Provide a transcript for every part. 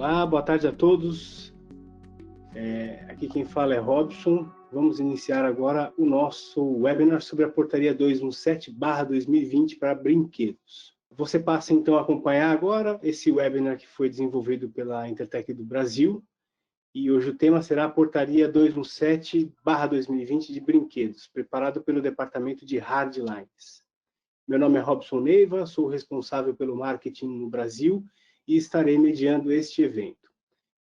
Olá, boa tarde a todos. Aqui quem fala é Robson. Vamos iniciar agora o nosso webinar sobre a Portaria 217/2020 para brinquedos. Você passa então a acompanhar agora esse webinar que foi desenvolvido pela Intertech do Brasil. E hoje o tema será a Portaria 217/2020 de brinquedos, preparado pelo Departamento de Hardlines. Meu nome é Robson Neiva, sou responsável pelo marketing no Brasil e estarei mediando este evento.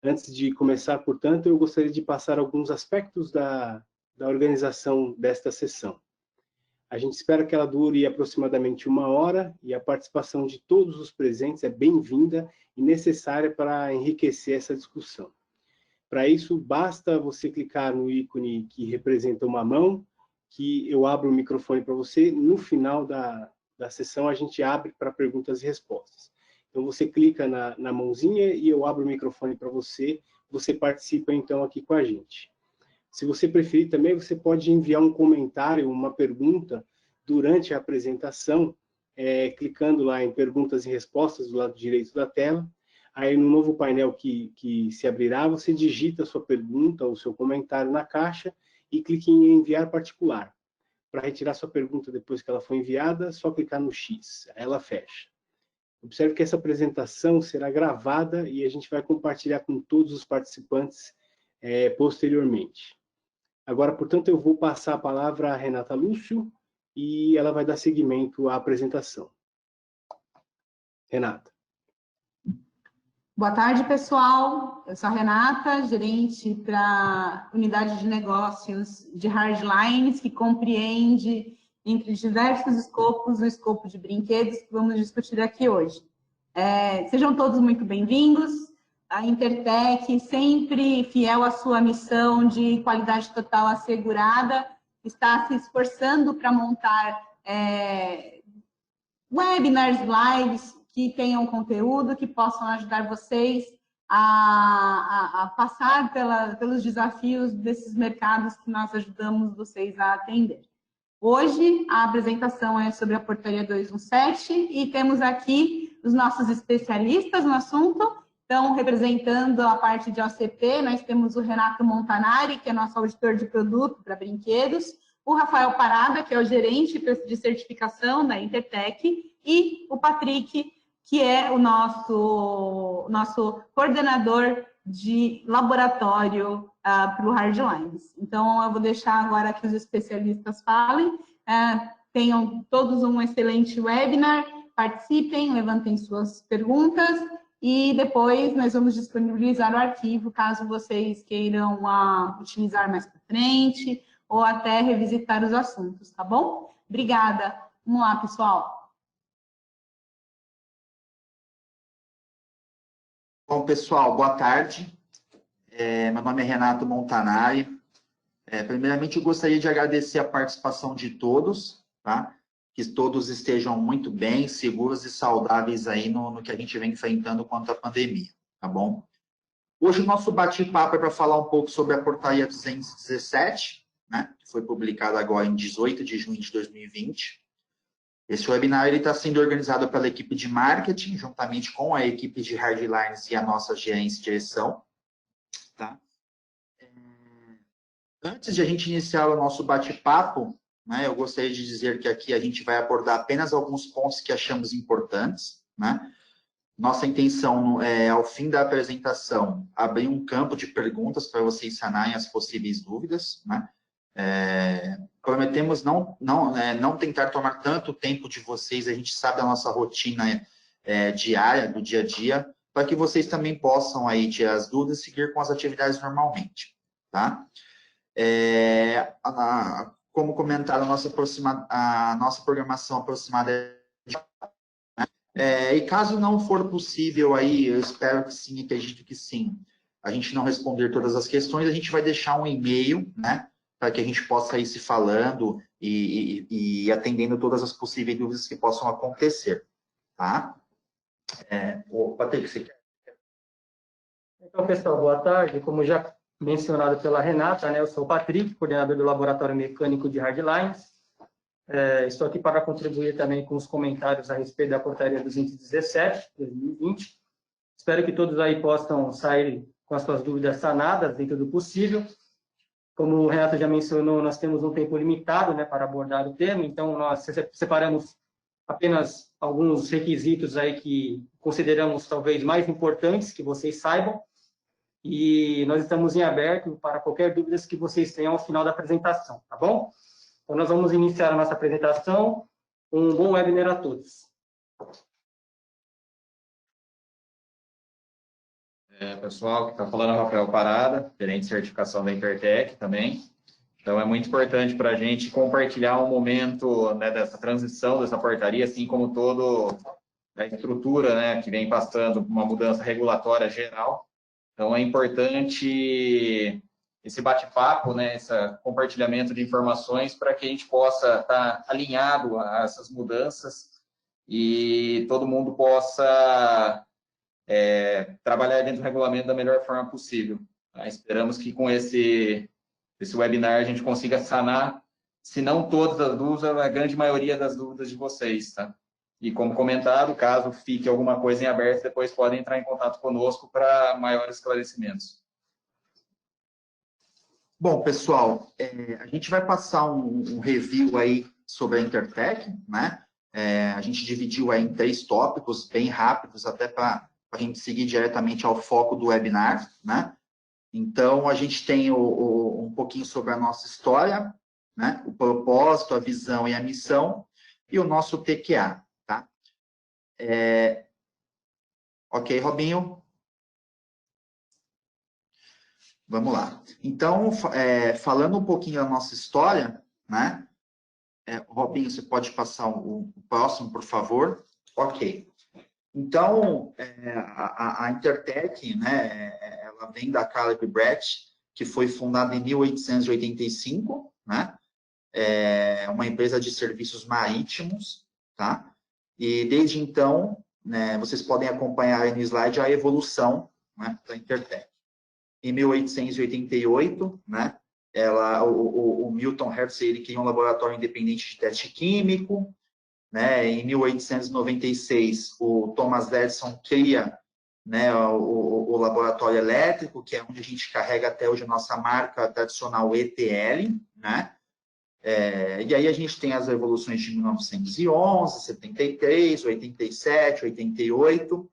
Antes de começar, portanto, eu gostaria de passar alguns aspectos da organização desta sessão. A gente espera que ela dure aproximadamente 1 hora e a participação de todos os presentes é bem-vinda e necessária para enriquecer essa discussão. Para isso, basta você clicar no ícone que representa uma mão, que eu abro o microfone para você. No final da sessão, a gente abre para perguntas e respostas. Então, você clica na mãozinha e eu abro o microfone para você. Você participa, então, aqui com a gente. Se você preferir também, você pode enviar um comentário, uma pergunta, durante a apresentação, clicando lá em perguntas e respostas do lado direito da tela. Aí, no novo painel que se abrirá, você digita a sua pergunta ou seu comentário na caixa e clique em enviar particular. Para retirar sua pergunta depois que ela foi enviada, só clicar no X, ela fecha. Observe que essa apresentação será gravada e a gente vai compartilhar com todos os participantes posteriormente. Agora, portanto, eu vou passar a palavra à Renata Lúcio e ela vai dar seguimento à apresentação. Renata. Boa tarde, pessoal. Eu sou a Renata, gerente para unidade de negócios de Hardlines, que compreende, entre diversos escopos, o escopo de brinquedos que vamos discutir aqui hoje. Sejam todos muito bem-vindos. A Intertech, sempre fiel à sua missão de qualidade total assegurada, está se esforçando para montar webinars, lives, que tenham conteúdo, que possam ajudar vocês a passar pelos desafios desses mercados que nós ajudamos vocês a atender. Hoje, a apresentação é sobre a Portaria 217 e temos aqui os nossos especialistas no assunto. Então, representando a parte de OCP, nós temos o Renato Montanari, que é nosso auditor de produto para brinquedos, o Rafael Parada, que é o gerente de certificação da Intertech, e o Patrick, que é o nosso coordenador de laboratório para o Hardlines. Então, eu vou deixar agora que os especialistas falem. Tenham todos um excelente webinar, participem, levantem suas perguntas e depois nós vamos disponibilizar o arquivo, caso vocês queiram utilizar mais para frente ou até revisitar os assuntos, tá bom? Obrigada. Vamos lá, pessoal. Bom, pessoal, boa tarde. Meu nome é Renato Montanari. Primeiramente, eu gostaria de agradecer a participação de todos, tá? Que todos estejam muito bem, seguros e saudáveis aí no que a gente vem enfrentando quanto à pandemia, tá bom? Hoje o nosso bate-papo é para falar um pouco sobre a Portaria 217, né? Que foi publicada agora em 18 de junho de 2020. Esse webinar está sendo organizado pela equipe de marketing, juntamente com a equipe de Hardlines e a nossa gerência e direção. Tá? Antes de a gente iniciar o nosso bate-papo, né, eu gostaria de dizer que aqui a gente vai abordar apenas alguns pontos que achamos importantes. Né? Nossa intenção é, ao fim da apresentação, abrir um campo de perguntas para vocês sanarem as possíveis dúvidas. Né? Prometemos não tentar tomar tanto tempo de vocês, a gente sabe da nossa rotina diária, do dia a dia, para que vocês também possam aí tirar as dúvidas e seguir com as atividades normalmente. Tá? Como comentaram, a nossa programação aproximada e caso não for possível aí, eu espero que sim, acredito que sim, a gente não responder todas as questões, a gente vai deixar um e-mail, né? Para que a gente possa ir se falando e atendendo todas as possíveis dúvidas que possam acontecer. Tá? Patrick, você quer? Então, pessoal, boa tarde. Como já mencionado pela Renata, né, eu sou o Patrick, coordenador do Laboratório Mecânico de Hardlines. Estou aqui para contribuir também com os comentários a respeito da Portaria 217, 2020. Espero que todos aí possam sair com as suas dúvidas sanadas dentro do possível. Como o Renato já mencionou, nós temos um tempo limitado, né, para abordar o tema, então nós separamos apenas alguns requisitos aí que consideramos talvez mais importantes que vocês saibam, e nós estamos em aberto para qualquer dúvida que vocês tenham ao final da apresentação, tá bom? Então nós vamos iniciar a nossa apresentação. Um bom webinar a todos. Pessoal, que está falando é o Rafael Parada, gerente de certificação da Intertech também. Então, é muito importante para a gente compartilhar um momento, né, dessa transição, dessa portaria, assim como todo a estrutura, né, que vem passando uma mudança regulatória geral. Então, é importante esse bate-papo, né, esse compartilhamento de informações para que a gente possa estar alinhado a essas mudanças e todo mundo possa trabalhar dentro do regulamento da melhor forma possível. Tá? Esperamos que com esse webinar a gente consiga sanar, se não todas as dúvidas, a grande maioria das dúvidas de vocês. Tá? E como comentado, caso fique alguma coisa em aberto, depois podem entrar em contato conosco para maiores esclarecimentos. Bom, pessoal, a gente vai passar um review aí sobre a Intertech, né? A gente dividiu aí em 3 tópicos bem rápidos, até para a gente seguir diretamente ao foco do webinar, né? Então, a gente tem um pouquinho sobre a nossa história, né? O propósito, a visão e a missão, e o nosso TQA, tá? Ok, Robinho? Vamos lá. Então, falando um pouquinho da nossa história, né? Robinho, você pode passar o próximo, por favor? Ok. Então, a Intertech, né, ela vem da Caleb Brett, que foi fundada em 1885, né? É uma empresa de serviços marítimos, tá? E desde então, né, vocês podem acompanhar aí no slide a evolução, né, da Intertech. Em 1888, né, o Milton Hertz ele criou um laboratório independente de teste químico. Né? Em 1896, o Thomas Edison cria, né, o laboratório elétrico, que é onde a gente carrega até hoje a nossa marca tradicional ETL. Né? E aí a gente tem as revoluções de 1911, 73, 87, 88.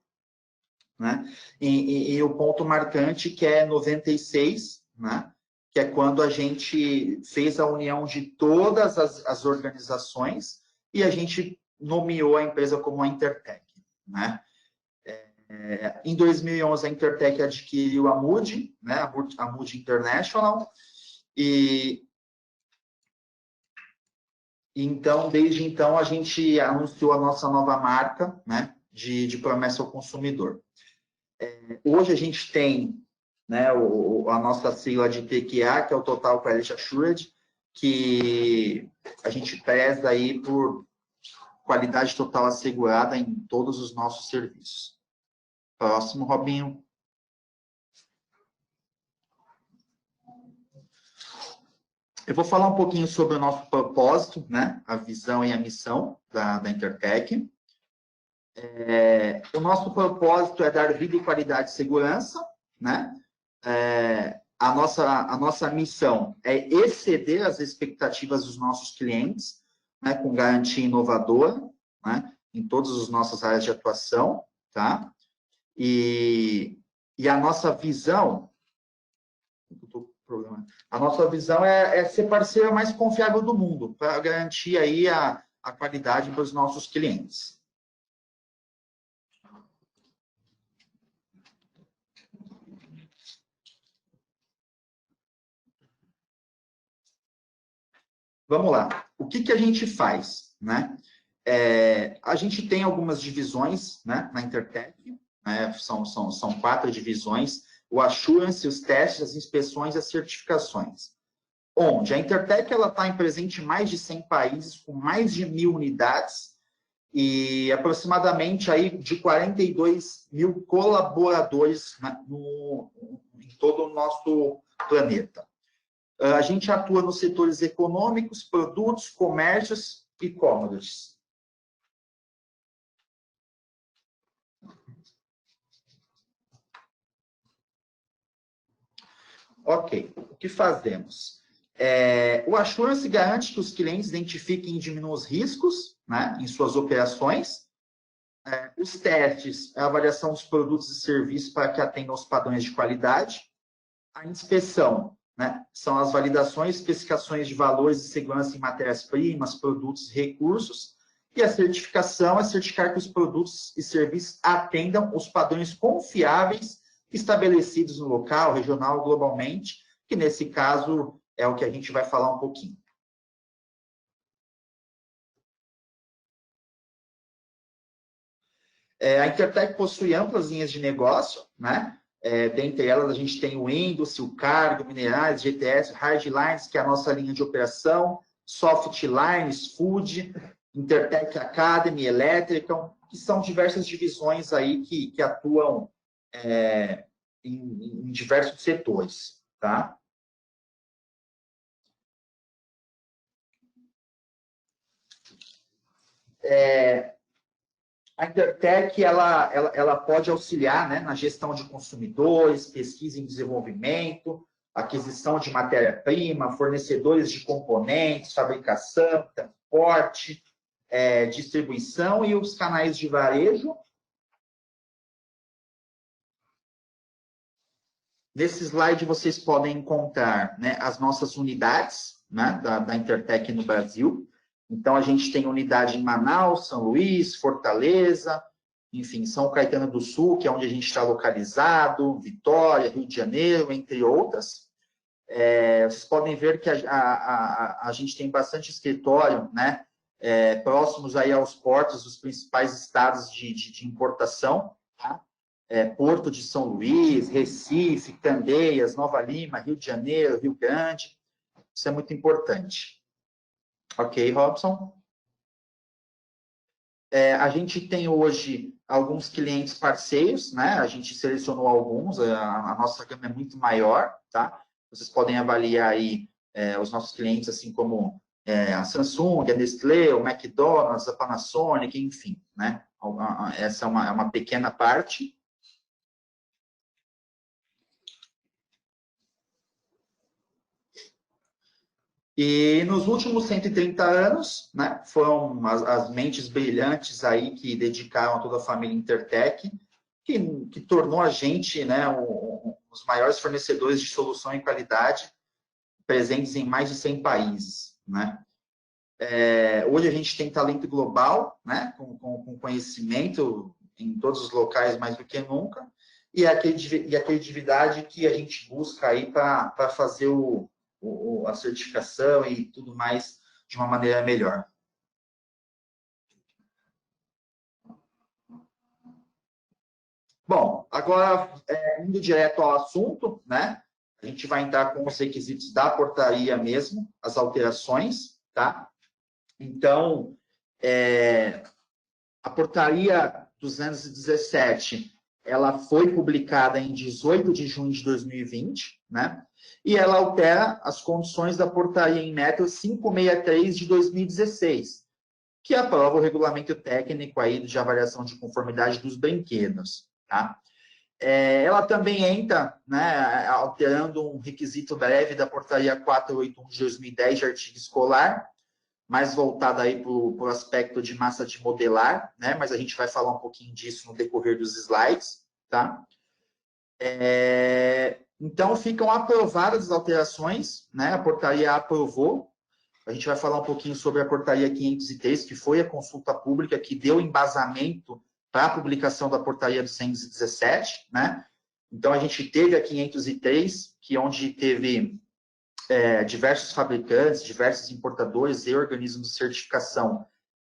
Né? E o ponto marcante que é 96, né? Que é quando a gente fez a união de todas as organizações e a gente nomeou a empresa como a Intertech, né? Em 2011, a Intertech adquiriu a Moody, né? A Moody International, e então, desde então, a gente anunciou a nossa nova marca, né? De promessa ao consumidor. Hoje a gente tem, né, a nossa sigla de TQA, que é o Total Quality Assured, que a gente preza aí por qualidade total assegurada em todos os nossos serviços. Próximo, Robinho. Eu vou falar um pouquinho sobre o nosso propósito, né? A visão e a missão da Intertech. O nosso propósito é dar vida e qualidade e segurança, né? A nossa missão é exceder as expectativas dos nossos clientes, né, com garantia inovadora, né, em todas as nossas áreas de atuação, tá? E a nossa visão, é ser parceira mais confiável do mundo, para garantir aí a qualidade para os nossos clientes. Vamos lá. O que a gente faz, né? A gente tem algumas divisões, né, na Intertech, né? São 4 divisões: o Assurance, os testes, as inspeções e as certificações. Onde a Intertech está presente em mais de 100 países, com mais de 1.000 unidades e aproximadamente aí de 42 mil colaboradores, né, em todo o nosso planeta. A gente atua nos setores econômicos, produtos, comércios e commodities. Ok, o que fazemos? O Assurance garante que os clientes identifiquem e diminuam os riscos, né, em suas operações. Os testes, a avaliação dos produtos e serviços para que atendam aos padrões de qualidade. A inspeção, né, são as validações, especificações de valores de segurança em matérias-primas, produtos e recursos. E a certificação é certificar que os produtos e serviços atendam os padrões confiáveis estabelecidos no local, regional, globalmente, que nesse caso é o que a gente vai falar um pouquinho. A Intertech possui amplas linhas de negócio, né? Dentre elas, a gente tem o Windows, o Cargo, Minerais, GTS, Hardlines, que é a nossa linha de operação, Softlines, Food, Intertech Academy, Electrical, que são diversas divisões aí que atuam em diversos setores, tá? A Intertech ela pode auxiliar, né, na gestão de consumidores, pesquisa em desenvolvimento, aquisição de matéria-prima, fornecedores de componentes, fabricação, transporte, distribuição e os canais de varejo. Nesse slide vocês podem encontrar, né, as nossas unidades, né, da Intertech no Brasil. Então, a gente tem unidade em Manaus, São Luís, Fortaleza, enfim, São Caetano do Sul, que é onde a gente está localizado, Vitória, Rio de Janeiro, entre outras. Vocês podem ver que a gente tem bastante escritório, né, próximos aí aos portos dos principais estados de importação, tá? Porto de São Luís, Recife, Candeias, Nova Lima, Rio de Janeiro, Rio Grande. Isso é muito importante. Ok, Robson? A gente tem hoje alguns clientes parceiros, né? A gente selecionou alguns, a nossa gama é muito maior, tá? Vocês podem avaliar aí os nossos clientes, assim como a Samsung, a Nestlé, o McDonald's, a Panasonic, enfim, né? Essa é uma pequena parte. E nos últimos 130 anos, né, foram as mentes brilhantes aí que dedicaram a toda a família Intertech, que tornou a gente, né, os maiores fornecedores de solução e qualidade presentes em mais de 100 países, né? Hoje a gente tem talento global, né, com conhecimento em todos os locais mais do que nunca, e a criatividade que a gente busca aí para fazer a certificação e tudo mais de uma maneira melhor. Bom, agora, indo direto ao assunto, né? A gente vai entrar com os requisitos da portaria mesmo, as alterações, tá? Então, a portaria 217, ela foi publicada em 18 de junho de 2020, né? E ela altera as condições da portaria em metros 563 de 2016, que aprova o regulamento técnico aí de avaliação de conformidade dos brinquedos, tá? Ela também entra, né, alterando um requisito breve da portaria 481 de 2010 de artigo escolar, mais voltada aí para o aspecto de massa de modelar, né? Mas a gente vai falar um pouquinho disso no decorrer dos slides, tá? Então, ficam aprovadas as alterações, né? A portaria aprovou. A gente vai falar um pouquinho sobre a portaria 503, que foi a consulta pública que deu embasamento para a publicação da portaria 217, né? Então, a gente teve a 503, onde teve diversos fabricantes, diversos importadores e organismos de certificação.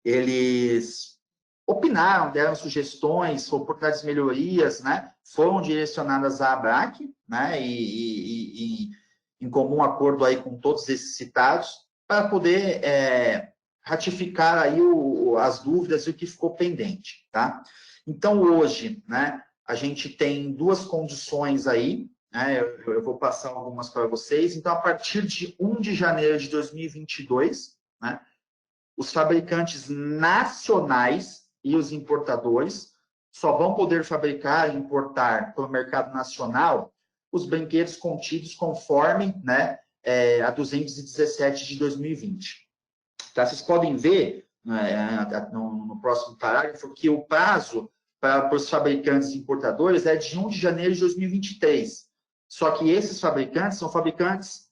Eles opinaram, deram sugestões, oportunidades de melhorias, né? Foram direcionadas à ABRAC, né? E em comum acordo aí com todos esses citados, para poder ratificar aí as dúvidas e o que ficou pendente, tá? Então, hoje, né, a gente tem duas condições aí, né? Eu vou passar algumas para vocês. Então, a partir de 1 de janeiro de 2022, né, os fabricantes nacionais e os importadores só vão poder fabricar e importar para o mercado nacional os brinquedos contidos conforme, né, a 217 de 2020. Tá? Vocês podem ver no próximo parágrafo que o prazo para os fabricantes e importadores é de 1 de janeiro de 2023. Só que esses fabricantes são fabricantes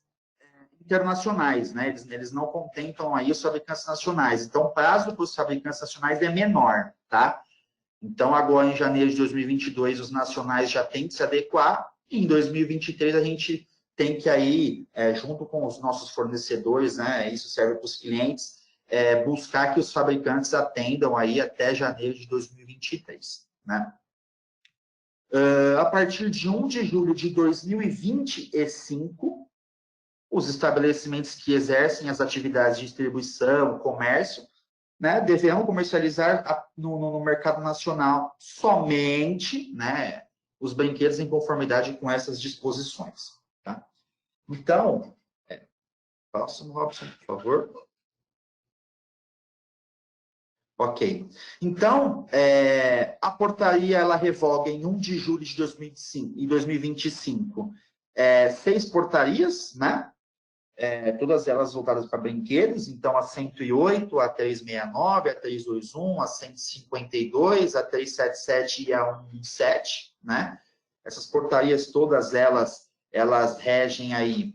internacionais, né? Eles não contemplam aí os fabricantes nacionais. Então, o prazo para os fabricantes nacionais é menor, tá? Então, agora em janeiro de 2022, os nacionais já têm que se adequar, e em 2023 a gente tem que aí, junto com os nossos fornecedores, né? Isso serve para os clientes, buscar que os fabricantes atendam aí até janeiro de 2023, né? A partir de 1 de julho de 2025, os estabelecimentos que exercem as atividades de distribuição, comércio, né, deverão comercializar no mercado nacional somente, né, os brinquedos em conformidade com essas disposições. Tá? Então, próximo, Robson, por favor. Ok. Então, a portaria ela revoga em 1 de julho de 2025 6 portarias, né? Todas elas voltadas para brinquedos, então a 108, a 369, a 321, a 152, a 377 e a 117, né? Essas portarias todas elas regem aí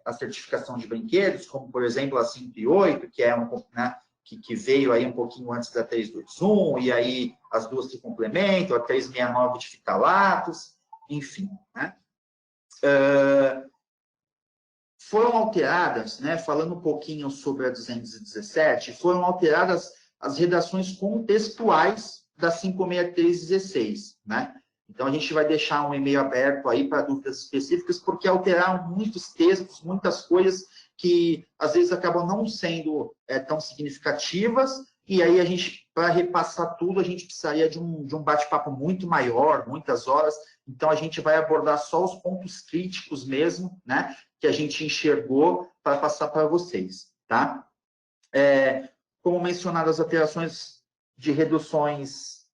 a certificação de brinquedos, como por exemplo a 108, que é né, que veio aí um pouquinho antes da 321, e aí as duas se complementam, a 369 de fitalatos, enfim, né? Foram alteradas, né, falando um pouquinho sobre a 217, foram alteradas as redações contextuais da 56316, né? Então, a gente vai deixar um e-mail aberto aí para dúvidas específicas, porque alteraram muitos textos, muitas coisas que, às vezes, acabam não sendo tão significativas, e aí a gente, para repassar tudo, a gente precisaria de um bate-papo muito maior, muitas horas, então a gente vai abordar só os pontos críticos mesmo, né, que a gente enxergou para passar para vocês, tá? Como mencionado, as alterações de reduções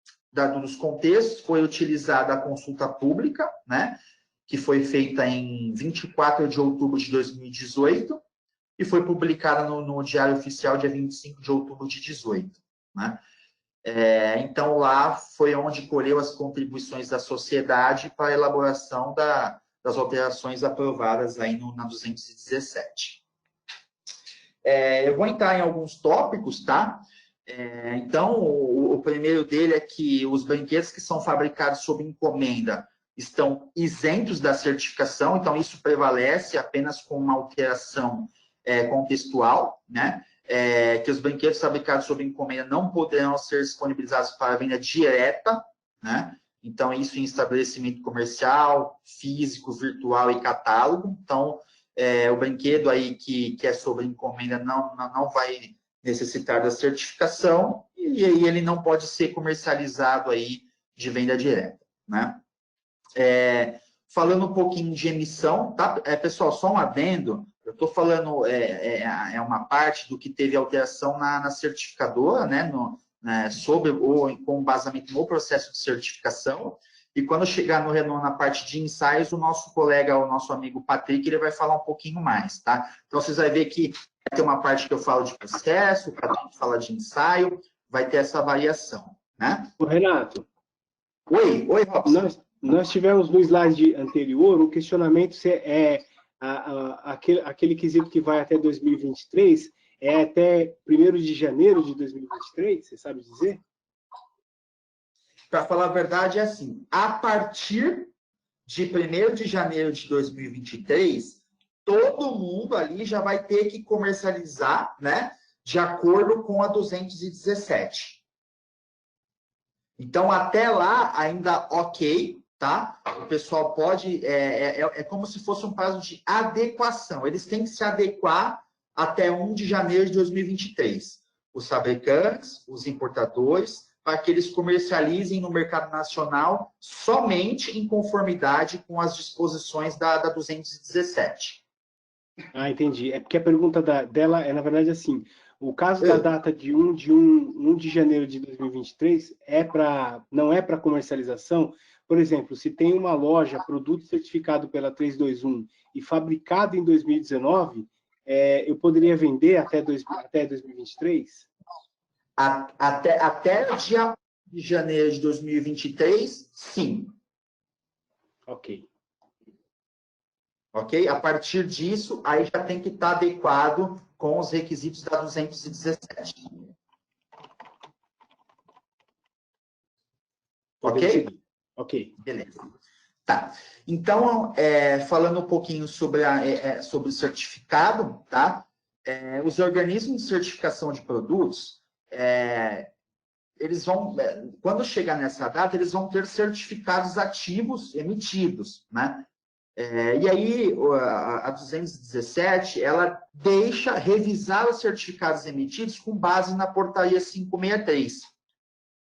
dos contextos, foi utilizada a consulta pública, né, que foi feita em 24 de outubro de 2018 e foi publicada no Diário Oficial dia 25 de outubro de 2018, né? Então, lá foi onde colheu as contribuições da sociedade para a elaboração das alterações aprovadas aí na 217. Eu vou entrar em alguns tópicos, tá? Então, o primeiro dele é que os brinquedos que são fabricados sob encomenda estão isentos da certificação, então isso prevalece apenas com uma alteração contextual, né? Que os brinquedos fabricados sob encomenda não poderão ser disponibilizados para venda direta, né? Então, isso em estabelecimento comercial, físico, virtual e catálogo. Então, o brinquedo aí que é sob encomenda não vai necessitar da certificação e aí ele não pode ser comercializado aí de venda direta, né? Falando um pouquinho de emissão, tá? Pessoal, só um adendo. Eu estou falando, uma parte do que teve alteração na certificadora, né, sobre ou com embasamento no processo de certificação. E quando chegar no Renault na parte de ensaios, o nosso colega, o nosso amigo Patrick, ele vai falar um pouquinho mais, tá? Então, vocês vão ver que vai ter uma parte que eu falo de processo, o Patrick fala de ensaio, vai ter essa variação, né? Ô, Renato. Oi, Robson. Nós tivemos no slide anterior um questionamento se aquele quesito que vai até 2023 é até 1º de janeiro de 2023, você sabe dizer? Para falar a verdade, é assim, a partir de 1º de janeiro de 2023, todo mundo ali já vai ter que comercializar, né, de acordo com a 217. Então, até lá, ainda ok, tá? O pessoal pode... É como se fosse um prazo de adequação. Eles têm que se adequar até 1 de janeiro de 2023. Os fabricantes, os importadores, para que eles comercializem no mercado nacional somente em conformidade com as disposições da 217. Ah, entendi. É porque a pergunta dela é, na verdade, assim, o caso da data de 1 de janeiro de 2023 não é para comercialização, por exemplo, se tem uma loja, produto certificado pela 321 e fabricado em 2019, eu poderia vender até 2023? Até o dia de janeiro de 2023, sim. Ok. Ok? A partir disso, aí já tem que estar adequado com os requisitos da 217. Ok? Ok. Beleza. Tá. Então, falando um pouquinho sobre o certificado, tá? Os organismos de certificação de produtos, eles vão, quando chegar nessa data, eles vão ter certificados ativos emitidos, né? E aí, a 217, ela deixa revisar os certificados emitidos com base na portaria 563.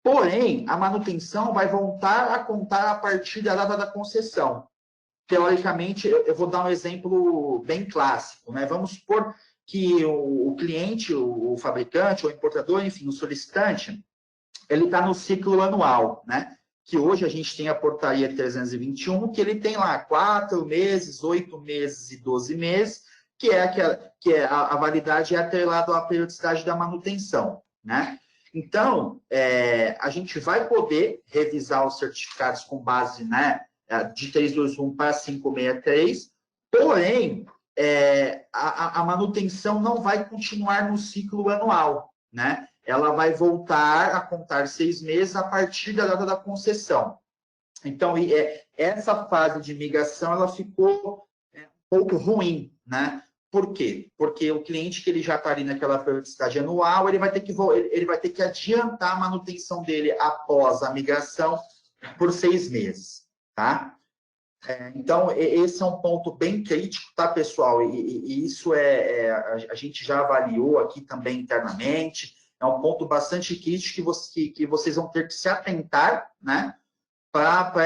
Porém, a manutenção vai voltar a contar a partir da data da concessão. Teoricamente, eu vou dar um exemplo bem clássico, né? Vamos supor que o cliente, o fabricante, o importador, enfim, o solicitante, ele está no ciclo anual, né? Que hoje a gente tem a portaria 321, que ele tem lá 4 meses, 8 meses e 12 meses, que a validade é atrelada à periodicidade da manutenção, né? Então, a gente vai poder revisar os certificados com base, né, de 321 para 563, porém, a manutenção não vai continuar no ciclo anual, né? Ela vai voltar a contar 6 meses a partir da data da concessão. Então, essa fase de migração, ela ficou um pouco ruim, né? Por quê? Porque o cliente que ele já está ali naquela periodicidade anual, ele vai ter que adiantar a manutenção dele após a migração por 6 meses, tá? Então, esse é um ponto bem crítico, tá, pessoal? E isso a gente já avaliou aqui também internamente. É um ponto bastante crítico que vocês vão ter que se atentar, né? Para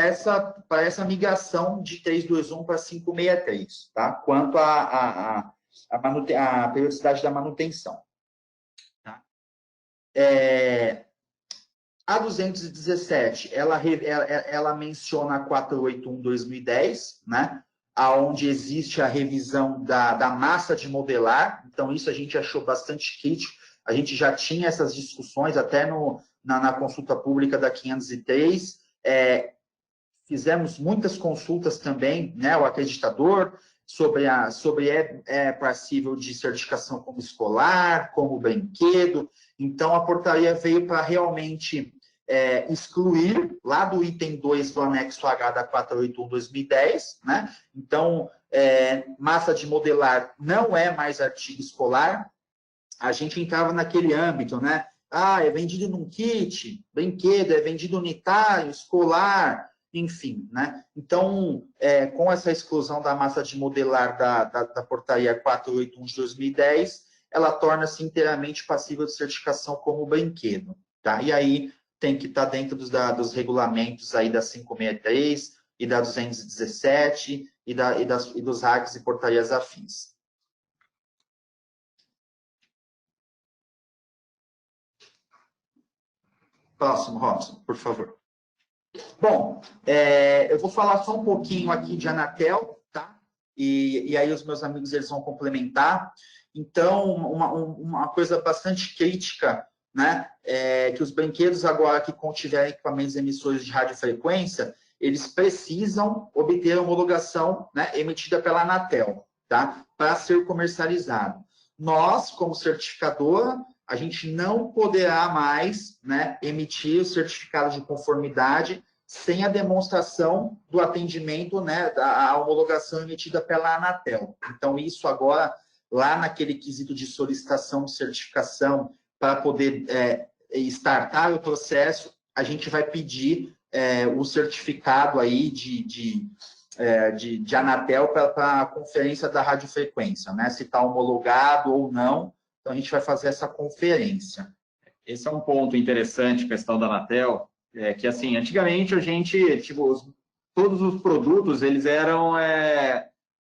essa migração de 321 para 563, tá? Quanto à periodicidade da manutenção. Tá? A 217, ela menciona a 481/2010, né? Onde existe a revisão da massa de modelar. Então, isso a gente achou bastante crítico. A gente já tinha essas discussões até na consulta pública da 503. Fizemos muitas consultas também, né? O acreditador, sobre passível de certificação como escolar, como brinquedo. Então, a portaria veio para realmente excluir lá do item 2 do anexo H da 481/2010, né? Então, massa de modelar não é mais artigo escolar. A gente entrava naquele âmbito, né? É vendido num kit, brinquedo, é vendido unitário, escolar, enfim, né? Então, com essa exclusão da massa de modelar da portaria 481/2010, ela torna-se inteiramente passível de certificação como brinquedo, tá? E aí tem que estar dentro dos regulamentos aí da 563 e da 217 e dos RAGs e portarias afins. Próximo, Robson, por favor. Bom, eu vou falar só um pouquinho aqui de Anatel, tá? E aí os meus amigos eles vão complementar. Então, uma coisa bastante crítica, né? Que os brinquedos agora que contiverem equipamentos emissores de radiofrequência, eles precisam obter a homologação, né, emitida pela Anatel, tá? Para ser comercializado. Nós, como certificadora, a gente não poderá mais, né, emitir o certificado de conformidade sem a demonstração do atendimento, né, da homologação emitida pela Anatel. Então, isso agora, lá naquele quesito de solicitação de certificação, para poder startar o processo, a gente vai pedir o certificado aí de Anatel para a conferência da radiofrequência, né, se está homologado ou não. Então, a gente vai fazer essa conferência. Esse é um ponto interessante, questão da Anatel, que, assim, antigamente a gente, todos os produtos, eles eram,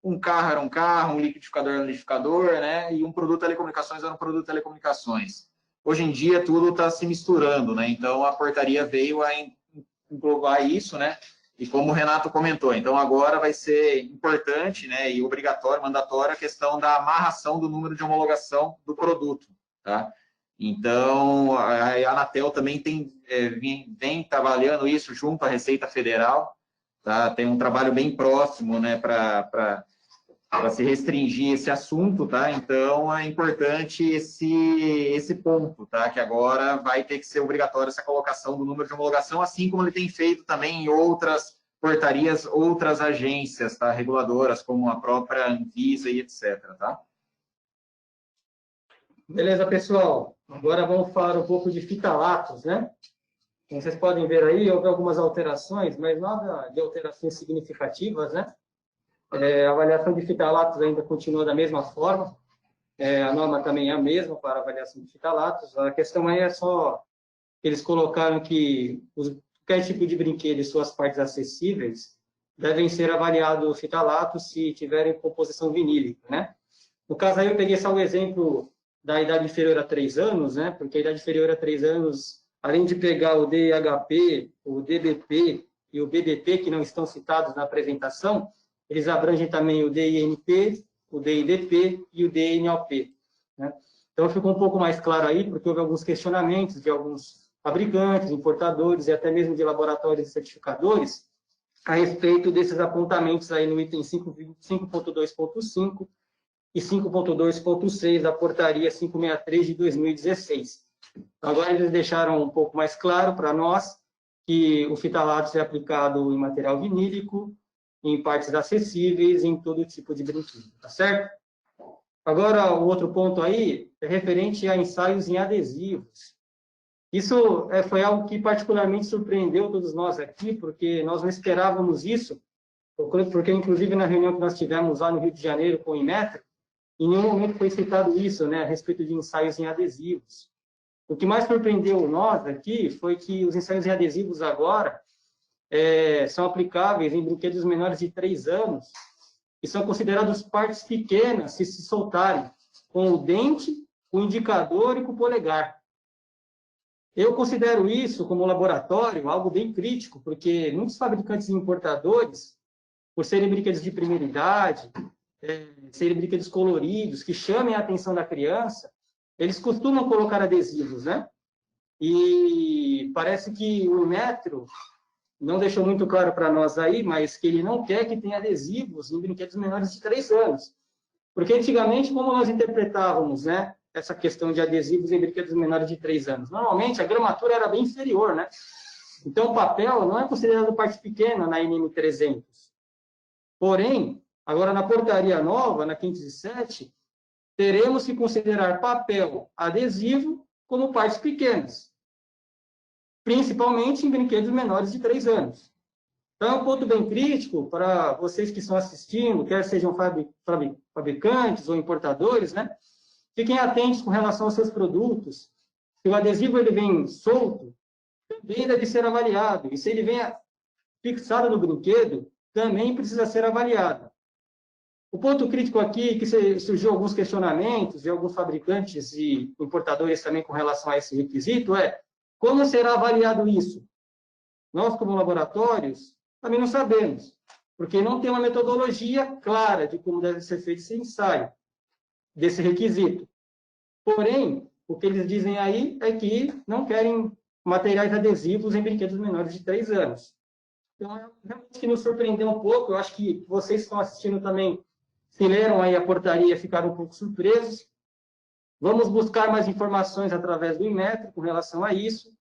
um carro era um carro, um liquidificador era um liquidificador, né, e um produto de telecomunicações era um produto de telecomunicações. Hoje em dia, tudo está se misturando, né, então a portaria veio a englobar isso, né, E como o Renato comentou, então agora vai ser importante, né, e obrigatório, mandatório, a questão da amarração do número de homologação do produto, tá? Então, a Anatel também vem trabalhando isso junto à Receita Federal, tá? Tem um trabalho bem próximo, né, para se restringir esse assunto, tá? Então, é importante esse ponto, tá? Que agora vai ter que ser obrigatório essa colocação do número de homologação, assim como ele tem feito também em outras portarias, outras agências, tá? Reguladoras, como a própria Anvisa e etc, tá? Beleza, pessoal. Agora vamos falar um pouco de fitalatos, né? Como vocês podem ver aí, houve algumas alterações, mas nada de alterações significativas, né? A avaliação de fitalatos ainda continua da mesma forma. A norma também é a mesma para a avaliação de fitalatos. A questão aí é só que eles colocaram que qualquer tipo de brinquedo e suas partes acessíveis devem ser avaliados fitalatos se tiverem composição vinílica, né? No caso aí eu peguei só o exemplo da idade inferior a 3 anos, né? Porque a idade inferior a 3 anos, além de pegar o DHP, o DBP e o BBP, que não estão citados na apresentação, eles abrangem também o DINP, o DIDP e o DNOP, né? Então ficou um pouco mais claro aí, porque houve alguns questionamentos de alguns fabricantes, importadores e até mesmo de laboratórios e certificadores a respeito desses apontamentos aí no item 5.2.5 e 5.2.6 da portaria 563 de 2016. Agora eles deixaram um pouco mais claro para nós que o fitalatos é aplicado em material vinílico, em partes acessíveis, em todo tipo de brinquedo, tá certo? Agora, o outro ponto aí é referente a ensaios em adesivos. Isso foi algo que particularmente surpreendeu todos nós aqui, porque nós não esperávamos isso, porque inclusive na reunião que nós tivemos lá no Rio de Janeiro com o Inmetro, em nenhum momento foi citado isso, né, a respeito de ensaios em adesivos. O que mais surpreendeu nós aqui foi que os ensaios em adesivos agora são aplicáveis em brinquedos menores de 3 anos e são considerados partes pequenas se soltarem, com o dente, o indicador e com o polegar. Eu considero isso, como laboratório, algo bem crítico, porque muitos fabricantes e importadores, por serem brinquedos de primeira idade, serem brinquedos coloridos, que chamem a atenção da criança, eles costumam colocar adesivos, né? E parece que o Inmetro não deixou muito claro para nós aí, mas que ele não quer que tenha adesivos em brinquedos menores de 3 anos. Porque antigamente, como nós interpretávamos, né, essa questão de adesivos em brinquedos menores de 3 anos? Normalmente, a gramatura era bem inferior, né? Então, o papel não é considerado parte pequena na NM 300. Porém, agora na portaria nova, na 507, teremos que considerar papel adesivo como partes pequenas, principalmente em brinquedos menores de 3 anos. Então, é um ponto bem crítico para vocês que estão assistindo, quer sejam fabricantes ou importadores, né? Fiquem atentos com relação aos seus produtos. Se o adesivo ele vem solto, também deve ser avaliado. E se ele vem fixado no brinquedo, também precisa ser avaliado. O ponto crítico aqui, que surgiu alguns questionamentos de alguns fabricantes e importadores também com relação a esse requisito, como será avaliado isso? Nós, como laboratórios, também não sabemos, porque não tem uma metodologia clara de como deve ser feito esse ensaio, desse requisito. Porém, o que eles dizem aí é que não querem materiais adesivos em brinquedos menores de 3 anos. Então, realmente que nos surpreendeu um pouco. Eu acho que vocês que estão assistindo também, se leram aí a portaria, ficaram um pouco surpresos. Vamos buscar mais informações através do Inmetro com relação a isso,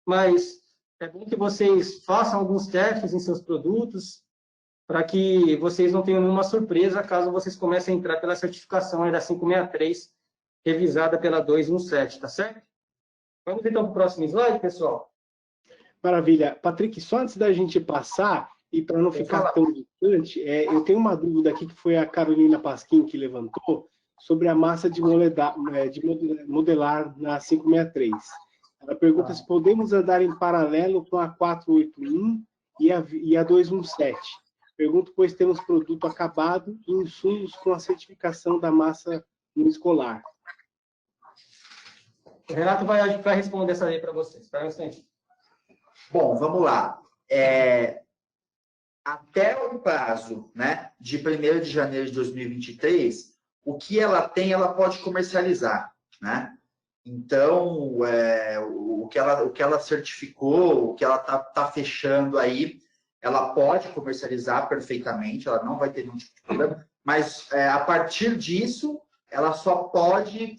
mas é bom que vocês façam alguns testes em seus produtos, para que vocês não tenham nenhuma surpresa caso vocês comecem a entrar pela certificação aí da 563, revisada pela 217, tá certo? Vamos então para o próximo slide, pessoal. Maravilha. Patrick, só antes da gente passar, e para não ficar tão distante, eu tenho uma dúvida aqui que foi a Carolina Pasquim que levantou, sobre a massa de modelar na 563. Ela pergunta se podemos andar em paralelo com a 481 e a 217. Pergunto, pois temos produto acabado e insumos com a certificação da massa no escolar. O Renato vai responder essa aí para vocês. Espera um instante. Bom, vamos lá. até o prazo, né, de 1º de janeiro de 2023, o que ela tem, ela pode comercializar, né? Então, o que ela certificou, o que ela tá fechando aí, ela pode comercializar perfeitamente, ela não vai ter nenhum tipo de problema, mas a partir disso, ela só pode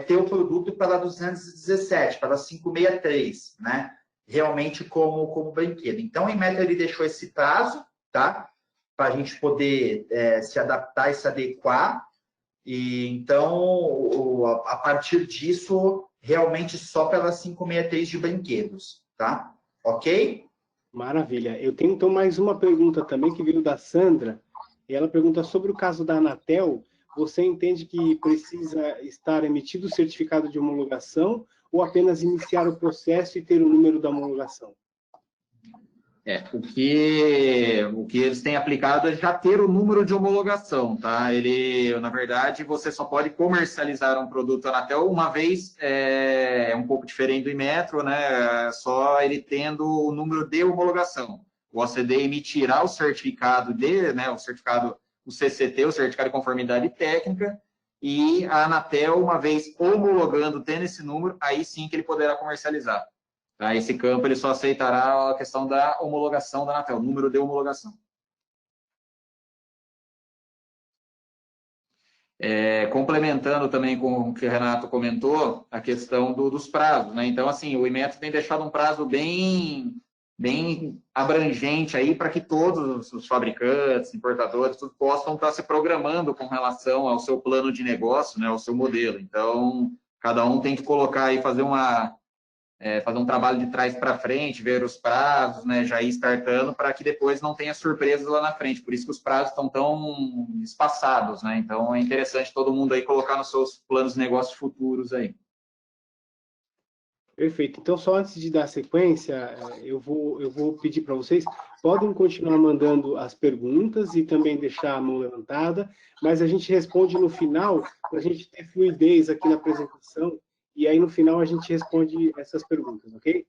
ter o produto para 217, para 563, né? Realmente como brinquedo. Então, o Inmetro ele deixou esse prazo, tá? Para a gente poder se adaptar e se adequar. E então, a partir disso, realmente só pelas 563 de brinquedos, tá? Ok? Maravilha. Eu tenho então mais uma pergunta também que veio da Sandra. E ela pergunta sobre o caso da Anatel. Você entende que precisa estar emitido o certificado de homologação ou apenas iniciar o processo e ter o número da homologação? O que eles têm aplicado é já ter o número de homologação, tá? Na verdade, você só pode comercializar um produto Anatel uma vez, é um pouco diferente do Inmetro, né? Só ele tendo o número de homologação. O OCD emitirá o certificado o CCT, o certificado de conformidade técnica, e a Anatel, uma vez homologando, tendo esse número, aí sim que ele poderá comercializar. Tá? Esse campo ele só aceitará a questão da homologação da Anatel, número de homologação. Complementando também com o que o Renato comentou, a questão dos prazos, né? Então, assim, o Inmetro tem deixado um prazo bem abrangente aí para que todos os fabricantes, importadores, tudo possam estar se programando com relação ao seu plano de negócio, né, ao seu modelo. Então, cada um tem que colocar aí, fazer um trabalho de trás para frente, ver os prazos, né, já ir startando, para que depois não tenha surpresas lá na frente. Por isso que os prazos estão tão espaçados, né? Então, é interessante todo mundo aí colocar nos seus planos de negócios futuros aí. Perfeito. Então, só antes de dar sequência, eu vou pedir para vocês, podem continuar mandando as perguntas e também deixar a mão levantada, mas a gente responde no final, para a gente ter fluidez aqui na apresentação, e aí no final a gente responde essas perguntas, ok?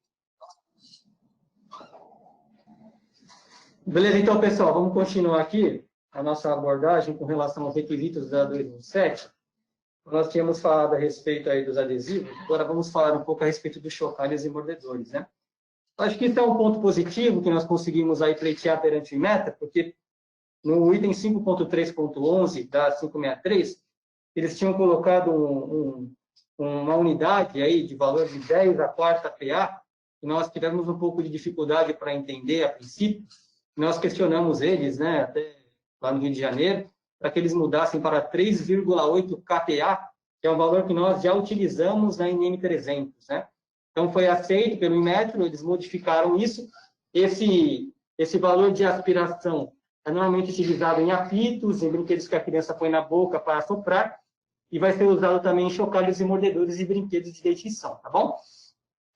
Beleza, então, pessoal, vamos continuar aqui a nossa abordagem com relação aos requisitos da 217. Nós tínhamos falado a respeito aí dos adesivos, agora vamos falar um pouco a respeito dos chocalhos e mordedores, né? Acho que isso é um ponto positivo que nós conseguimos aí pleitear perante o Inmetro, porque no item 5.3.11 da 563, eles tinham colocado uma unidade aí de valor de 10 a quarta PA, e nós tivemos um pouco de dificuldade para entender a princípio. Nós questionamos eles, né, até lá no Rio de Janeiro, para que eles mudassem para 3,8 kPa, que é um valor que nós já utilizamos na NM300, né? Então, foi aceito pelo Inmetro, eles modificaram isso. Esse valor de aspiração é normalmente utilizado em apitos, em brinquedos que a criança põe na boca para soprar, e vai ser usado também em chocalhos e mordedores e brinquedos de dentição, tá bom?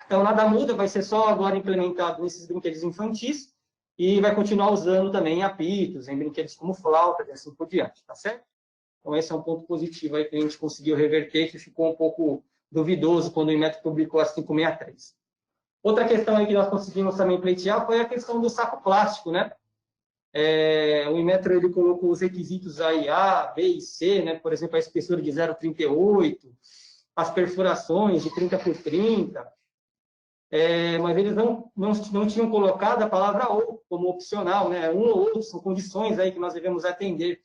Então, nada muda, vai ser só agora implementado nesses brinquedos infantis, e vai continuar usando também em apitos, em brinquedos como flauta, e assim por diante, tá certo? Então, esse é um ponto positivo aí que a gente conseguiu reverter, que ficou um pouco duvidoso quando o Inmetro publicou a 563. Outra questão aí que nós conseguimos também pleitear foi a questão do saco plástico, né? O Inmetro ele colocou os requisitos aí A, B e C, né? Por exemplo, a espessura de 0,38, as perfurações de 30 por 30, mas eles não tinham colocado a palavra ou como opcional, né? Um ou outro são condições aí que nós devemos atender.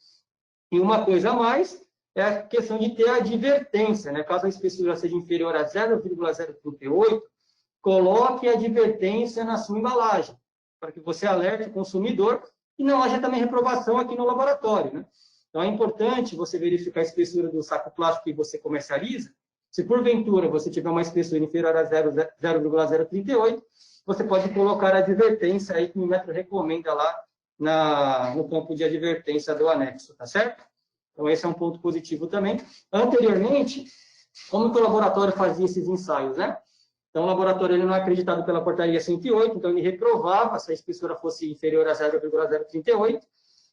E uma coisa a mais é a questão de ter a advertência, né? Caso a espessura seja inferior a 0,038, coloque a advertência na sua embalagem, para que você alerte o consumidor e não haja também reprovação aqui no laboratório, né? Então, é importante você verificar a espessura do saco plástico que você comercializa. Se, porventura, você tiver uma espessura inferior a 0,038, você pode colocar a advertência aí que o Inmetro recomenda lá no campo de advertência do anexo, tá certo? Então, esse é um ponto positivo também. Anteriormente, como que o laboratório fazia esses ensaios, né? Então, o laboratório ele não é acreditado pela portaria 108, então ele reprovava se a espessura fosse inferior a 0,038,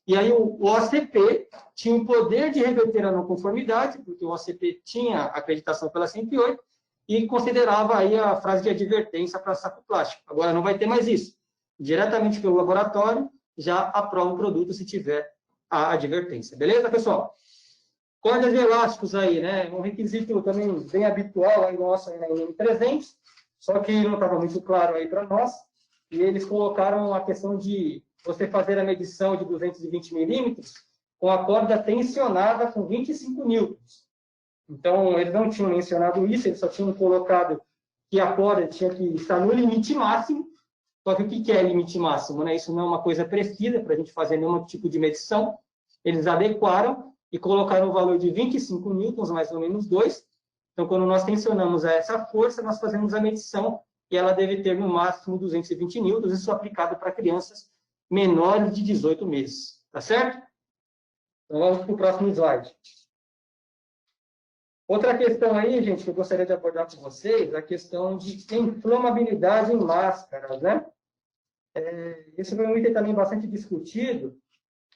e aí o OCP tinha o poder de reverter a não conformidade, porque o OCP tinha acreditação pela 108, e considerava aí a frase de advertência para saco plástico. Agora não vai ter mais isso. Diretamente pelo laboratório, já aprova o produto se tiver a advertência. Beleza, pessoal? Cordas de elásticos aí, né? Um requisito também bem habitual aí nosso aí na NM300, só que não estava muito claro aí para nós, e eles colocaram a questão de você fazer a medição de 220 milímetros com a corda tensionada com 25 newtons. Então, eles não tinham mencionado isso, eles só tinham colocado que a corda tinha que estar no limite máximo. Só que o que é limite máximo, né? Isso não é uma coisa precisa para a gente fazer nenhum tipo de medição. Eles adequaram e colocaram o valor de 25 newtons, mais ou menos 2. Então, quando nós tensionamos essa força, nós fazemos a medição e ela deve ter no máximo 220 newtons, isso aplicado para crianças menores de 18 meses. Tá certo? Então, vamos para o próximo slide. Outra questão aí, gente, que eu gostaria de abordar com vocês, a questão de inflamabilidade em máscaras, né? Esse foi um item também bastante discutido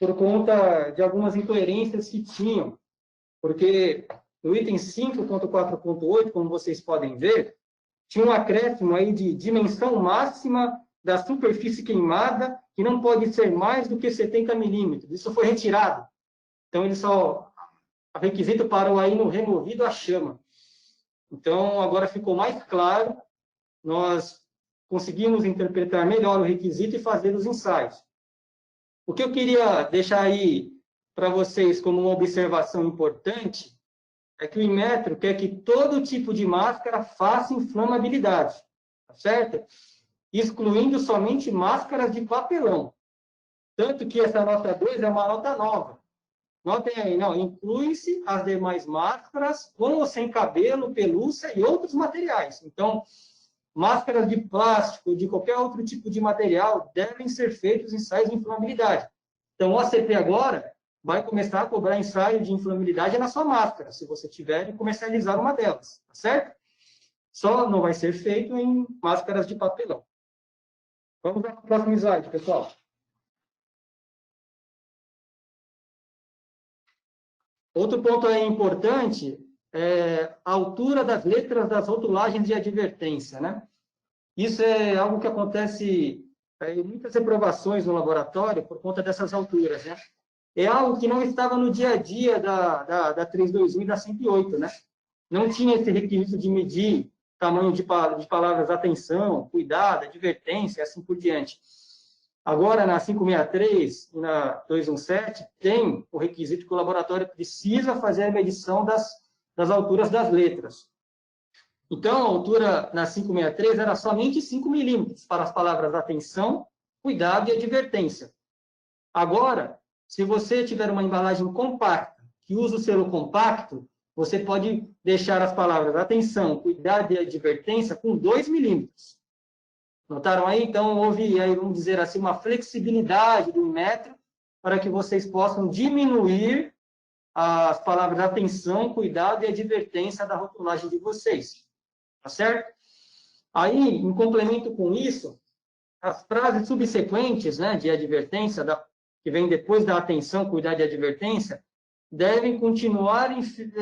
por conta de algumas incoerências que tinham. Porque no item 5.4.8, como vocês podem ver, tinha um acréscimo aí de dimensão máxima da superfície queimada, que não pode ser mais do que 70 milímetros. Isso foi retirado. Então, ele só... O requisito parou aí no removido à chama. Então, agora ficou mais claro, nós conseguimos interpretar melhor o requisito e fazer os ensaios. O que eu queria deixar aí para vocês como uma observação importante é que o Inmetro quer que todo tipo de máscara faça inflamabilidade, tá certo? Excluindo somente máscaras de papelão. Tanto que essa nota 2 é uma nota nova. Notem aí, não, inclui-se as demais máscaras com ou sem cabelo, pelúcia e outros materiais. Então, máscaras de plástico, de qualquer outro tipo de material, devem ser feitos ensaios de inflamabilidade. Então, o OCP agora vai começar a cobrar ensaio de inflamabilidade na sua máscara, se você tiver e comercializar uma delas, tá certo? Só não vai ser feito em máscaras de papelão. Vamos para o próximo slide, pessoal. Outro ponto aí importante é a altura das letras das rotulagens de advertência, né? Isso é algo que acontece em muitas reprovações no laboratório por conta dessas alturas, né? É algo que não estava no dia a dia da 321 e da 108, né? Não tinha esse requisito de medir tamanho de palavras atenção, cuidado, advertência, e assim por diante. Agora, na 563 e na 217, tem o requisito que o laboratório precisa fazer a medição das alturas das letras. Então, a altura na 563 era somente 5 milímetros para as palavras atenção, cuidado e advertência. Agora, se você tiver uma embalagem compacta, que usa o selo compacto, você pode deixar as palavras atenção, cuidado e advertência com 2 milímetros. Notaram aí? Então, houve, aí, vamos dizer assim, uma flexibilidade do Inmetro para que vocês possam diminuir as palavras atenção, cuidado e advertência da rotulagem de vocês. Tá certo? Aí, em complemento com isso, as frases subsequentes, né, de advertência, que vem depois da atenção, cuidado e advertência, devem continuar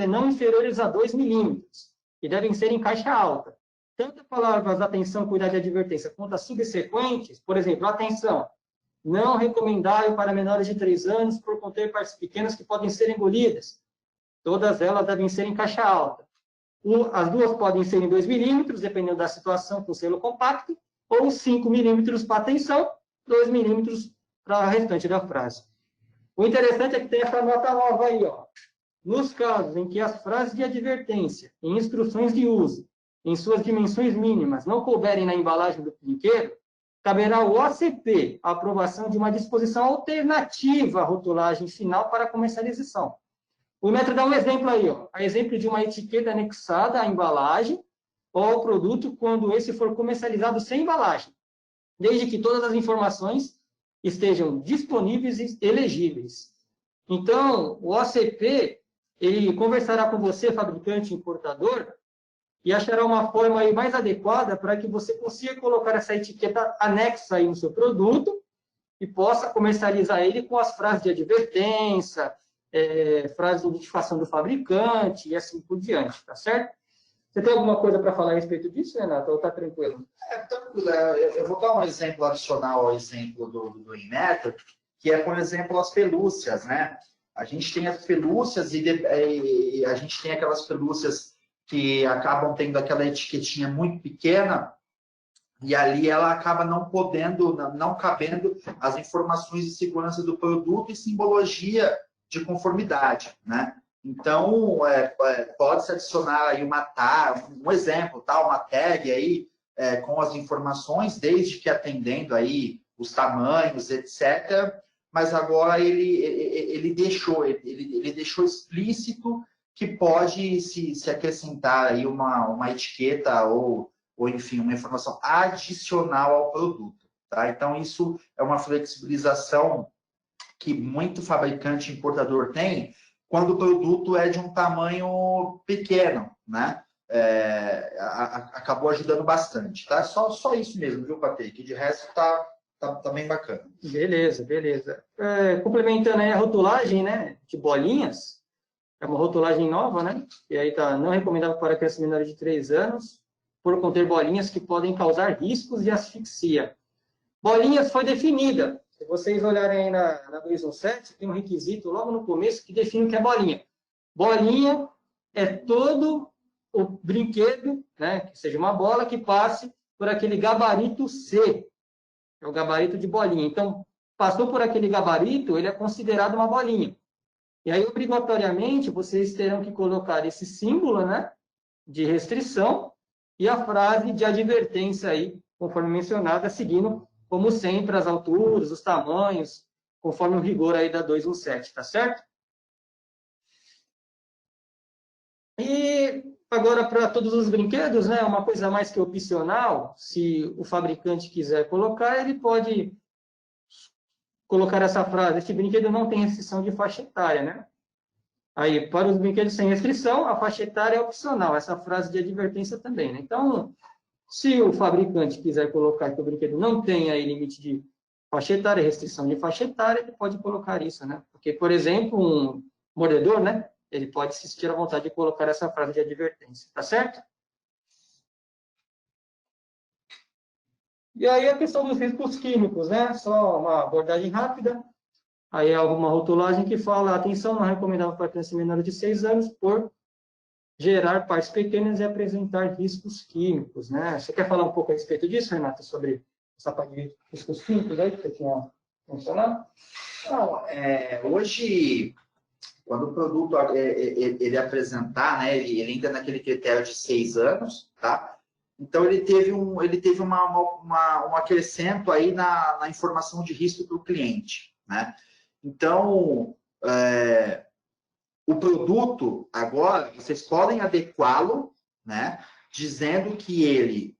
não inferiores a 2 milímetros e devem ser em caixa alta. Tanto as palavras atenção, cuidado e advertência, quanto as subsequentes, por exemplo, atenção, não recomendável para menores de 3 anos por conter partes pequenas que podem ser engolidas. Todas elas devem ser em caixa alta. As duas podem ser em 2 milímetros, dependendo da situação, com selo compacto, ou 5 milímetros para atenção, 2 milímetros para o restante da frase. O interessante é que tem essa nota nova aí, ó. Nos casos em que as frases de advertência e instruções de uso em suas dimensões mínimas, não couberem na embalagem do brinquedo, caberá ao OCP a aprovação de uma disposição alternativa à rotulagem final para comercialização. O Inmetro dá um exemplo aí, ó, a exemplo de uma etiqueta anexada à embalagem ou ao produto quando esse for comercializado sem embalagem, desde que todas as informações estejam disponíveis e legíveis. Então, o OCP, ele conversará com você, fabricante e importador, e achará uma forma aí mais adequada para que você consiga colocar essa etiqueta anexa aí no seu produto e possa comercializar ele com as frases de advertência, frases de identificação do fabricante e assim por diante, tá certo? Você tem alguma coisa para falar a respeito disso, Renato? Ou está tranquilo? Então, eu vou dar um exemplo adicional ao exemplo do Inmetro, que é, por exemplo, as pelúcias, né? A gente tem as pelúcias e a gente tem aquelas pelúcias que acabam tendo aquela etiquetinha muito pequena e ali ela acaba não cabendo as informações de segurança do produto e simbologia de conformidade, né? Então, pode-se adicionar aí um exemplo, tá? Uma tag aí com as informações, desde que atendendo aí os tamanhos, etc. Mas agora ele deixou explícito que pode se acrescentar aí uma etiqueta ou enfim, uma informação adicional ao produto, tá? Então, isso é uma flexibilização que muito fabricante importador tem quando o produto é de um tamanho pequeno, né? Acabou ajudando bastante, tá? Só isso mesmo, viu, Patê? Que de resto tá bem bacana. Beleza. Complementando aí a rotulagem, né, de bolinhas, é uma rotulagem nova, né? E aí tá não recomendável para crianças menores de 3 anos, por conter bolinhas que podem causar riscos de asfixia. Bolinhas foi definida. Se vocês olharem aí na 217, tem um requisito logo no começo que define o que é bolinha. Bolinha é todo o brinquedo, né, que seja uma bola, que passe por aquele gabarito C, é o gabarito de bolinha. Então, passou por aquele gabarito, ele é considerado uma bolinha. E aí, obrigatoriamente, vocês terão que colocar esse símbolo, né, de restrição e a frase de advertência aí, conforme mencionada, seguindo, como sempre, as alturas, os tamanhos, conforme o rigor aí da 217, tá certo? E agora, para todos os brinquedos, né, uma coisa mais que opcional, se o fabricante quiser colocar, ele pode colocar essa frase: este brinquedo não tem restrição de faixa etária, né? Aí, para os brinquedos sem restrição, a faixa etária é opcional, essa frase de advertência também, né? Então, se o fabricante quiser colocar que o brinquedo não tem aí limite de faixa etária, restrição de faixa etária, ele pode colocar isso, né? Porque, por exemplo, um mordedor, né? Ele pode se sentir à vontade de colocar essa frase de advertência, tá certo? E aí a questão dos riscos químicos, né? Só uma abordagem rápida. Aí há alguma rotulagem que fala: atenção, não é recomendável para crianças menores de 6 anos por gerar partes pequenas e apresentar riscos químicos, né? Você quer falar um pouco a respeito disso, Renata, sobre essa parte de riscos químicos aí que você tinha mencionado? Não, hoje, quando o produto ele apresentar, né, ele entra naquele critério de 6 anos, tá? Então, ele teve um acrescento aí na informação de risco para o cliente, né? Então, o produto, agora, vocês podem adequá-lo, né, dizendo que ele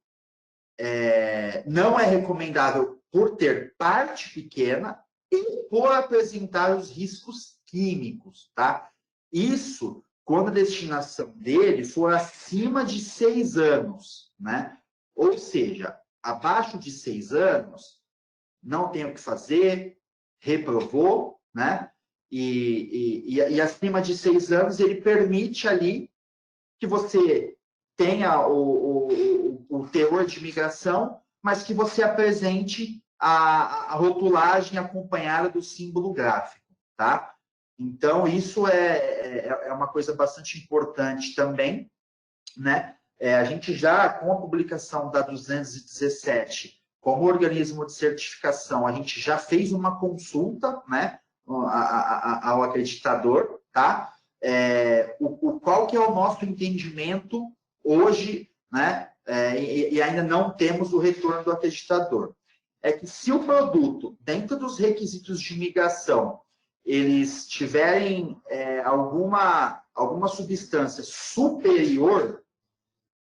não é recomendável por ter parte pequena e por apresentar os riscos químicos, tá? Isso quando a destinação dele for acima de 6 anos, né? Ou seja, abaixo de 6 anos, não tem o que fazer, reprovou, né? E acima de 6 anos, ele permite ali que você tenha o teor de migração, mas que você apresente a rotulagem acompanhada do símbolo gráfico, tá? Então, isso é uma coisa bastante importante também, né? A gente já, com a publicação da 217, como organismo de certificação, a gente já fez uma consulta, né, ao acreditador, tá? Qual que é o nosso entendimento hoje, né? E ainda não temos o retorno do acreditador. É que se o produto, dentro dos requisitos de migração, eles tiverem alguma substância superior,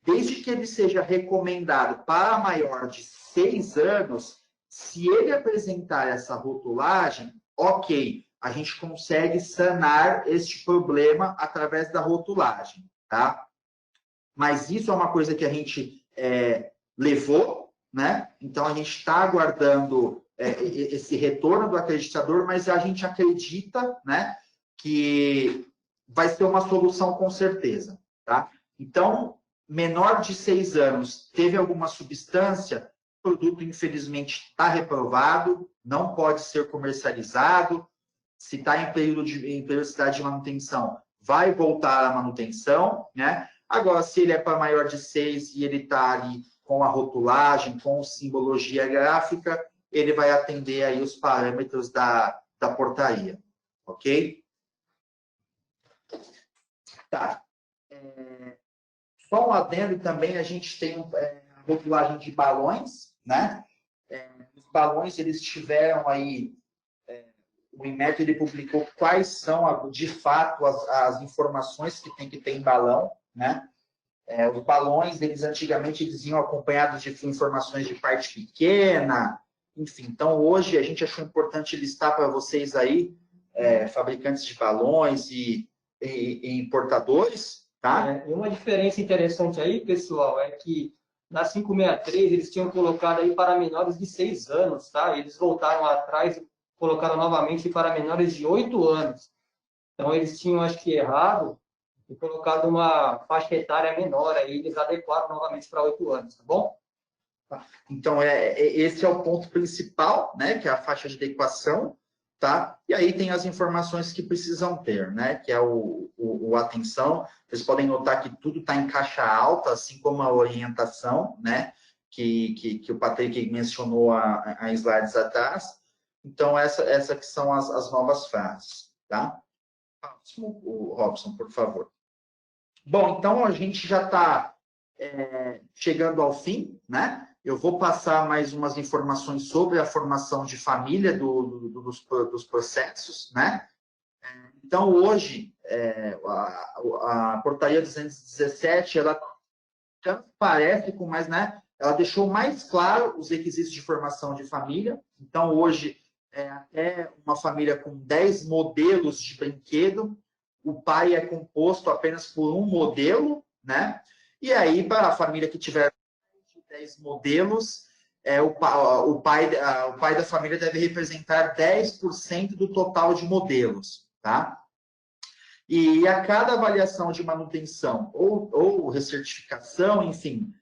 desde que ele seja recomendado para maior de 6 anos, se ele apresentar essa rotulagem, ok, a gente consegue sanar este problema através da rotulagem, tá? Mas isso é uma coisa que a gente levou, né? Então, a gente está aguardando esse retorno do acreditador, mas a gente acredita, né, que vai ser uma solução com certeza, tá? Então, menor de 6 anos, teve alguma substância, produto, infelizmente, está reprovado, não pode ser comercializado. Se está em periodicidade de manutenção, vai voltar à manutenção, né? Agora, se ele é para maior de 6 e ele está ali com a rotulagem, com simbologia gráfica, ele vai atender aí os parâmetros da portaria, ok? Tá. Só um adendo também, a gente tem a rotulagem de balões, né? Os balões, eles tiveram aí, o INMET, ele publicou quais são, de fato, as informações que tem que ter em balão, né? Os balões, eles antigamente eles iam acompanhados de informações de parte pequena, enfim. Então, hoje, a gente achou importante listar para vocês aí, fabricantes de balões e importadores, tá? E uma diferença interessante aí, pessoal, é que na 563 eles tinham colocado aí para menores de 6 anos, tá? Eles voltaram atrás e colocaram novamente para menores de 8 anos. Então, eles tinham, acho que, errado e colocado uma faixa etária menor, aí eles adequaram novamente para 8 anos, tá bom? Então, esse é o ponto principal, né? Que é a faixa de adequação, tá? E aí tem as informações que precisam ter, né? Que é o atenção. Vocês podem notar que tudo está em caixa alta, assim como a orientação, né? Que o Patrick mencionou a slides atrás. Então, essa que são as novas frases, tá? Próximo, o Robson, por favor. Bom, então a gente já está chegando ao fim, né? Eu vou passar mais umas informações sobre a formação de família dos processos, né? Então, hoje, a portaria 217, ela parece com mais, né? Ela deixou mais claro os requisitos de formação de família. Então, hoje, até uma família com 10 modelos de brinquedo, o pai é composto apenas por um modelo, né? E aí, para a família que tiver 10 modelos, o pai da família deve representar 10% do total de modelos, tá? E a cada avaliação de manutenção ou recertificação, enfim,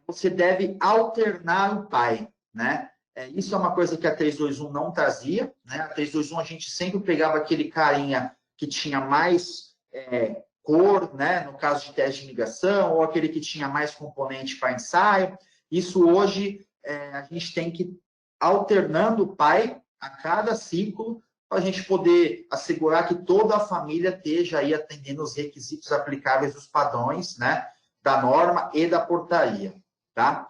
você deve alternar o pai, né? Isso é uma coisa que a 321 não trazia, né? A 321 a gente sempre pegava aquele carinha que tinha mais cor, né? No caso de teste de migração, ou aquele que tinha mais componente para ensaio. Isso hoje a gente tem que alternando o pai a cada ciclo para a gente poder assegurar que toda a família esteja aí atendendo os requisitos aplicáveis dos padrões, né? Da norma e da portaria, tá?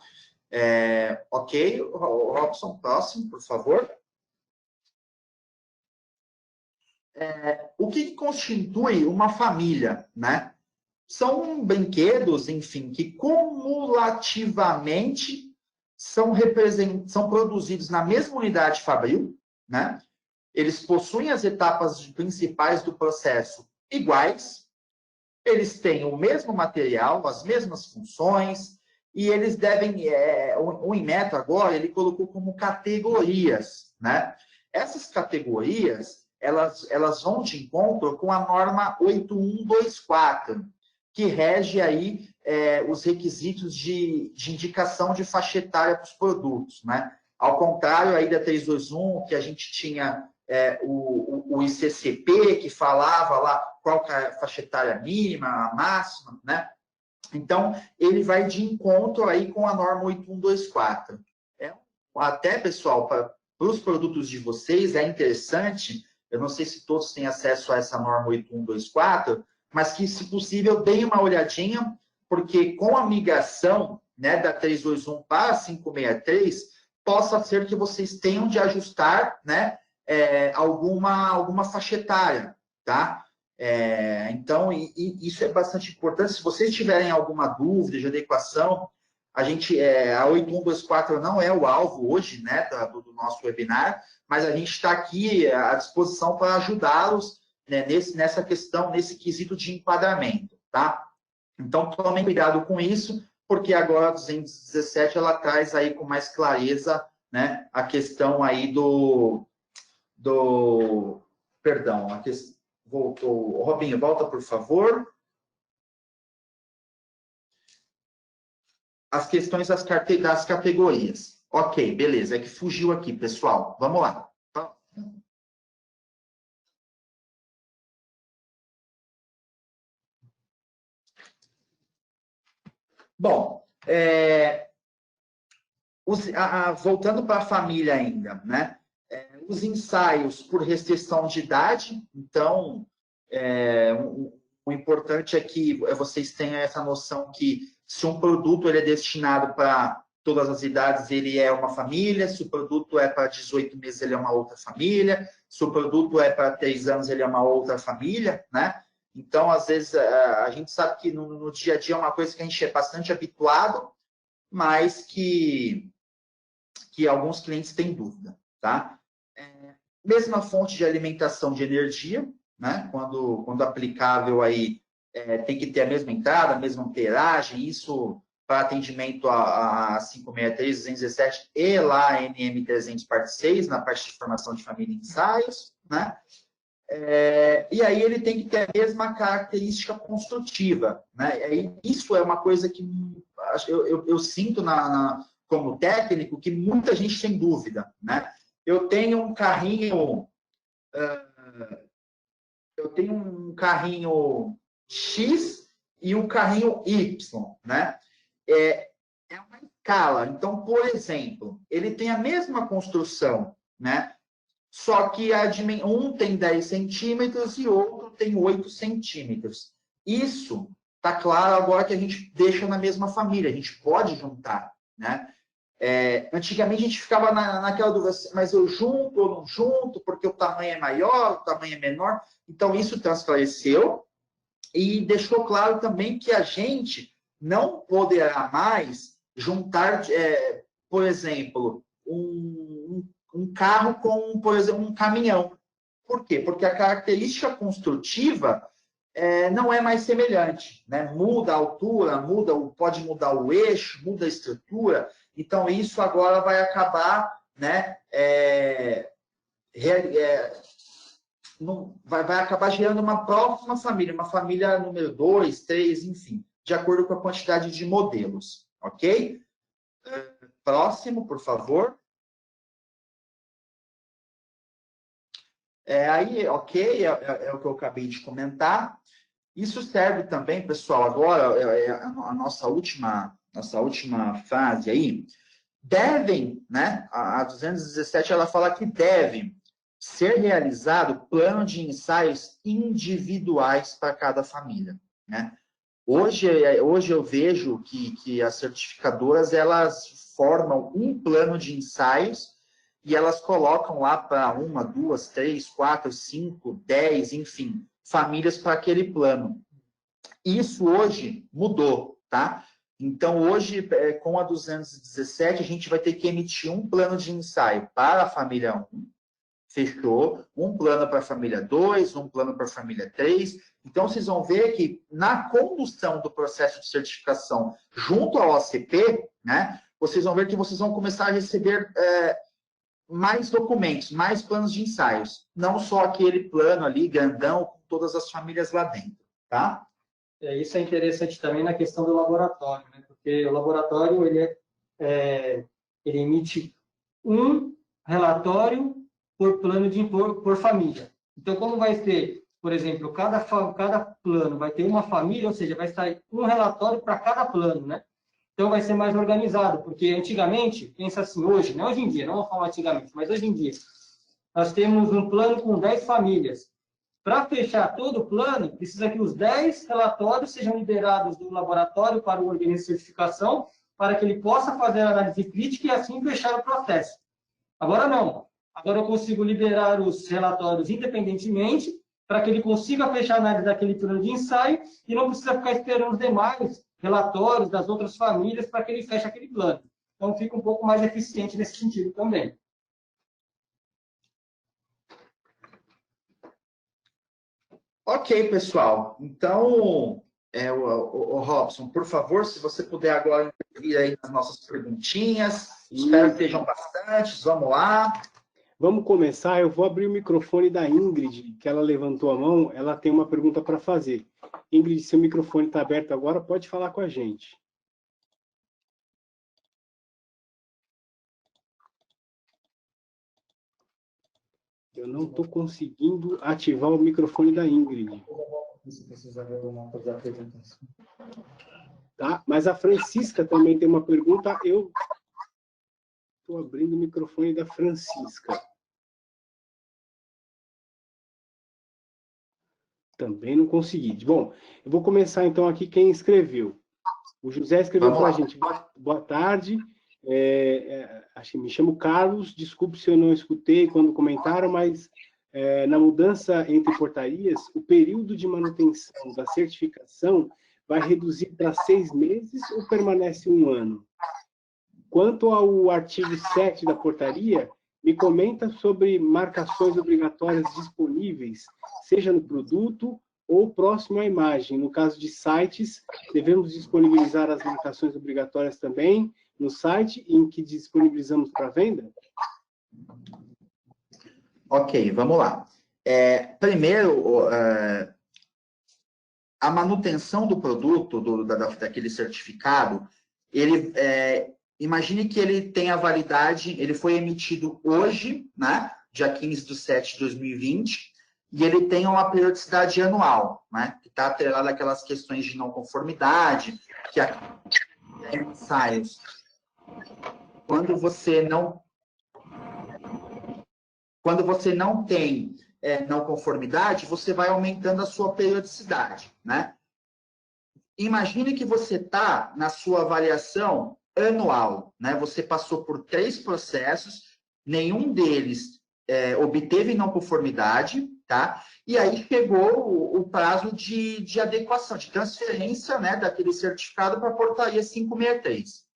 Ok, Robson, próximo, por favor. O que constitui uma família, né? São brinquedos, enfim, que cumulativamente são produzidos na mesma unidade fabril, né? Eles possuem as etapas principais do processo iguais, eles têm o mesmo material, as mesmas funções, e eles devem, o Inmetro agora, ele colocou como categorias, né? Essas categorias, elas vão de encontro com a norma 8124, que rege aí os requisitos de indicação de faixa etária para os produtos, né? Ao contrário aí da 321, que a gente tinha o ICCP, que falava lá qual que é a faixa etária mínima, a máxima, né? Então, ele vai de encontro aí com a norma 8124. Até, pessoal, para os produtos de vocês, é interessante, eu não sei se todos têm acesso a essa norma 8124, mas que, se possível, deem uma olhadinha, porque com a migração, né, da 321 para a 563, possa ser que vocês tenham de ajustar, né, alguma faixa etária, tá? Então, isso é bastante importante. Se vocês tiverem alguma dúvida de adequação, a 8124 não é o alvo hoje, né, do nosso webinar, mas a gente está aqui à disposição para ajudá-los, né, nessa questão, nesse quesito de enquadramento, tá? Então, tomem cuidado com isso, porque agora a 217 ela traz aí com mais clareza, né, a questão aí perdão, a questão. Voltou. Robinho, volta, por favor. As questões das categorias, Ok, beleza. É que fugiu aqui, pessoal. Vamos lá. Bom, voltando para a família ainda, né? Os ensaios por restrição de idade, então, o importante é que vocês tenham essa noção que se um produto ele é destinado para todas as idades, ele é uma família, se o produto é para 18 meses, ele é uma outra família, se o produto é para 3 anos, ele é uma outra família, né? Então, às vezes, a gente sabe que no dia a dia é uma coisa que a gente é bastante habituado, mas que alguns clientes têm dúvida, tá? Mesma fonte de alimentação de energia, né? Quando aplicável aí, tem que ter a mesma entrada, a mesma amperagem, isso para atendimento a 563, 217 e lá NM300 parte 6, na parte de formação de família e ensaios, né? E aí ele tem que ter a mesma característica construtiva, né? Isso é uma coisa que eu sinto como técnico que muita gente tem dúvida, né? Eu tenho um carrinho X e um carrinho Y, né? É uma escala. Então, por exemplo, ele tem a mesma construção, né? Só que um tem 10 centímetros e outro tem 8 centímetros. Isso está claro agora que a gente deixa na mesma família, a gente pode juntar, né? Antigamente a gente ficava naquela dúvida, mas eu junto ou não junto, porque o tamanho é maior, o tamanho é menor. Então, isso transpareceu e deixou claro também que a gente não poderá mais juntar, por exemplo, um carro com, por exemplo, um caminhão. Por quê? Porque a característica construtiva não é mais semelhante, né? Muda a altura, pode mudar o eixo, muda a estrutura. Então, isso agora vai acabar, né? Vai acabar gerando uma próxima família, uma família número 2, 3, enfim, de acordo com a quantidade de modelos, ok? Próximo, por favor. Ok, é o que eu acabei de comentar. Isso serve também, pessoal, agora, a nossa última fase aí, devem, né? A 217, ela fala que deve ser realizado plano de ensaios individuais para cada família, né? Hoje eu vejo que as certificadoras, elas formam um plano de ensaios e elas colocam lá para 1, 2, 3, 4, 5, 10, enfim, famílias para aquele plano. Isso hoje mudou, tá? Então, hoje, com a 217, a gente vai ter que emitir um plano de ensaio para a família 1, fechou, um plano para a família 2, um plano para a família 3. Então, vocês vão ver que na condução do processo de certificação junto ao OCP, né, vocês vão ver que vocês vão começar a receber mais documentos, mais planos de ensaios, não só aquele plano ali, grandão, com todas as famílias lá dentro, tá? Isso é interessante também na questão do laboratório, né? Porque o laboratório ele emite um relatório por plano por família. Então, como vai ser, por exemplo, cada plano vai ter uma família, ou seja, vai sair um relatório para cada plano, né? Então, vai ser mais organizado, porque antigamente, pensa assim, hoje, não hoje em dia, não vou falar antigamente, mas hoje em dia, nós temos um plano com 10 famílias. Para fechar todo o plano, precisa que os 10 relatórios sejam liberados do laboratório para o organismo de certificação, para que ele possa fazer a análise crítica e assim fechar o processo. Agora não. Agora eu consigo liberar os relatórios independentemente, para que ele consiga fechar a análise daquele plano de ensaio e não precisa ficar esperando os demais relatórios das outras famílias para que ele feche aquele plano. Então fica um pouco mais eficiente nesse sentido também. Ok, pessoal. Então, o Robson, por favor, se você puder agora ir aí nas nossas perguntinhas. Espero que sejam bastantes. Vamos lá. Vamos começar. Eu vou abrir o microfone da Ingrid, que ela levantou a mão. Ela tem uma pergunta para fazer. Ingrid, seu microfone está aberto agora, pode falar com a gente. Eu não estou conseguindo ativar o microfone da Ingrid. Tá? Mas a Francisca também tem uma pergunta. Eu estou abrindo o microfone da Francisca. Também não consegui. Bom, eu vou começar então aqui quem escreveu. O José escreveu para a gente. Boa tarde. Acho que me chamo Carlos. Desculpe se eu não escutei quando comentaram, mas na mudança entre portarias, o período de manutenção da certificação vai reduzir para 6 meses ou permanece 1 ano? Quanto ao artigo 7 da portaria, me comenta sobre marcações obrigatórias disponíveis, seja no produto ou próximo à imagem. No caso de sites, devemos disponibilizar as marcações obrigatórias também no site em que disponibilizamos para venda? Ok, vamos lá. Primeiro, a manutenção do produto, daquele certificado, imagine que ele tem a validade, ele foi emitido hoje, né, dia 15/7/2020, e ele tem uma periodicidade anual, né, que está atrelada àquelas questões de não conformidade, que tem ensaios. Quando você não tem não conformidade, você vai aumentando a sua periodicidade, né? Imagine que você está na sua avaliação anual, né? Você passou por 3 processos, nenhum deles obteve não conformidade, tá? E aí chegou o prazo de adequação, de transferência, né, daquele certificado para a portaria 563.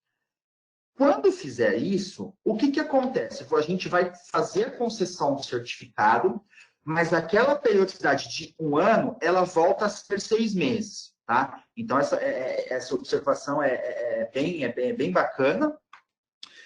Quando fizer isso, o que acontece? A gente vai fazer a concessão do certificado, mas aquela periodicidade de 1 ano, ela volta a ser 6 meses, tá? Então, essa observação é bem bacana.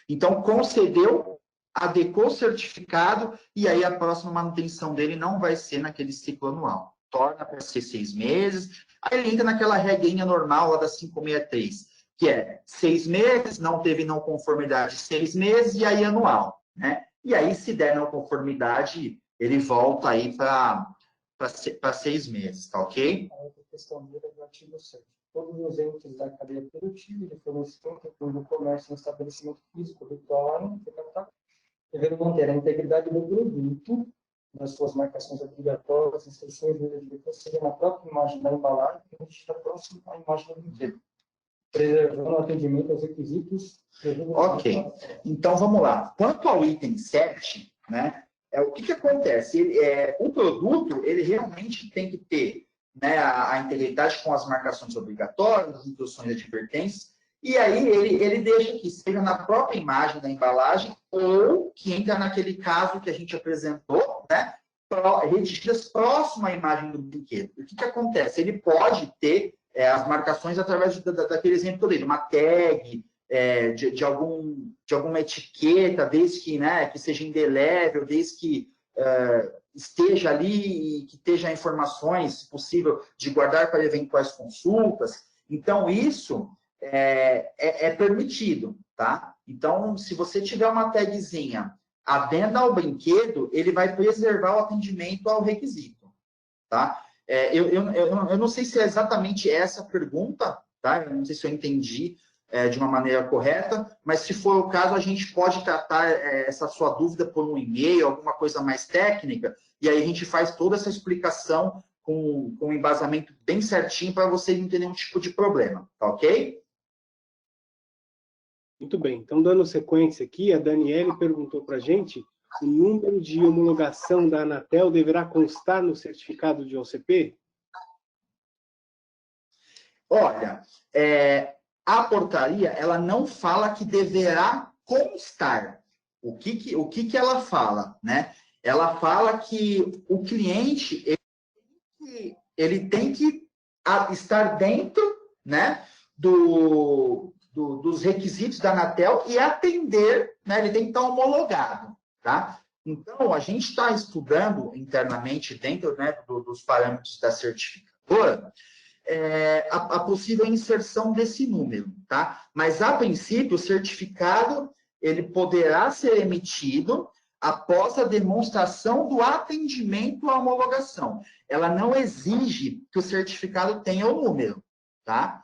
Então, concedeu, adequou o certificado, e aí a próxima manutenção dele não vai ser naquele ciclo anual. Torna para ser 6 meses, aí ele entra naquela regrinha normal lá da 563. Que é 6 meses, não teve não conformidade 6 meses, e aí anual, né? E aí, se der não conformidade, ele volta aí para 6 meses, tá ok? A outra questão dele é do artigo 7. Todos os entes da cadeia produtiva, de fornecimento, incluindo o comércio no estabelecimento físico, virtual, devendo manter a integridade do produto, nas suas marcações obrigatórias, instruções de seja na própria imagem da embalagem, que a gente está próximo à imagem do brinquedo, preservando o atendimento aos requisitos. Ok, então vamos lá. Quanto ao item 7, né, o que acontece? O produto, ele realmente tem que ter, né, a integridade com as marcações obrigatórias, as instruções de advertências, e aí ele deixa que seja na própria imagem da embalagem ou que entra naquele caso que a gente apresentou, né, redigidas próximo à imagem do brinquedo. O que acontece? Ele pode ter as marcações através daquele exemplo que eu dei, uma tag, de alguma etiqueta, desde que, né, que seja indelével, desde que esteja ali e que esteja informações, se possível, de guardar para eventuais consultas. Então, isso é permitido, tá? Então, se você tiver uma tagzinha adenda ao brinquedo, ele vai preservar o atendimento ao requisito, tá? Eu não sei se é exatamente essa a pergunta, tá? Eu não sei se eu entendi de uma maneira correta, mas se for o caso, a gente pode tratar essa sua dúvida por um e-mail, alguma coisa mais técnica, e aí a gente faz toda essa explicação com um embasamento bem certinho para vocês não terem nenhum tipo de problema, tá ok? Muito bem. Então, dando sequência aqui, a Daniele perguntou para a gente: o número de homologação da Anatel deverá constar no certificado de OCP? Olha, a portaria, ela não fala que deverá constar. O que ela fala, né? Ela fala que o cliente ele tem que estar dentro, né, dos requisitos da Anatel e atender, né, ele tem que estar homologado, tá? Então, a gente está estudando internamente, dentro, né, dos parâmetros da certificadora, a possível inserção desse número, tá? Mas, a princípio, o certificado, ele poderá ser emitido após a demonstração do atendimento à homologação. Ela não exige que o certificado tenha o número, tá?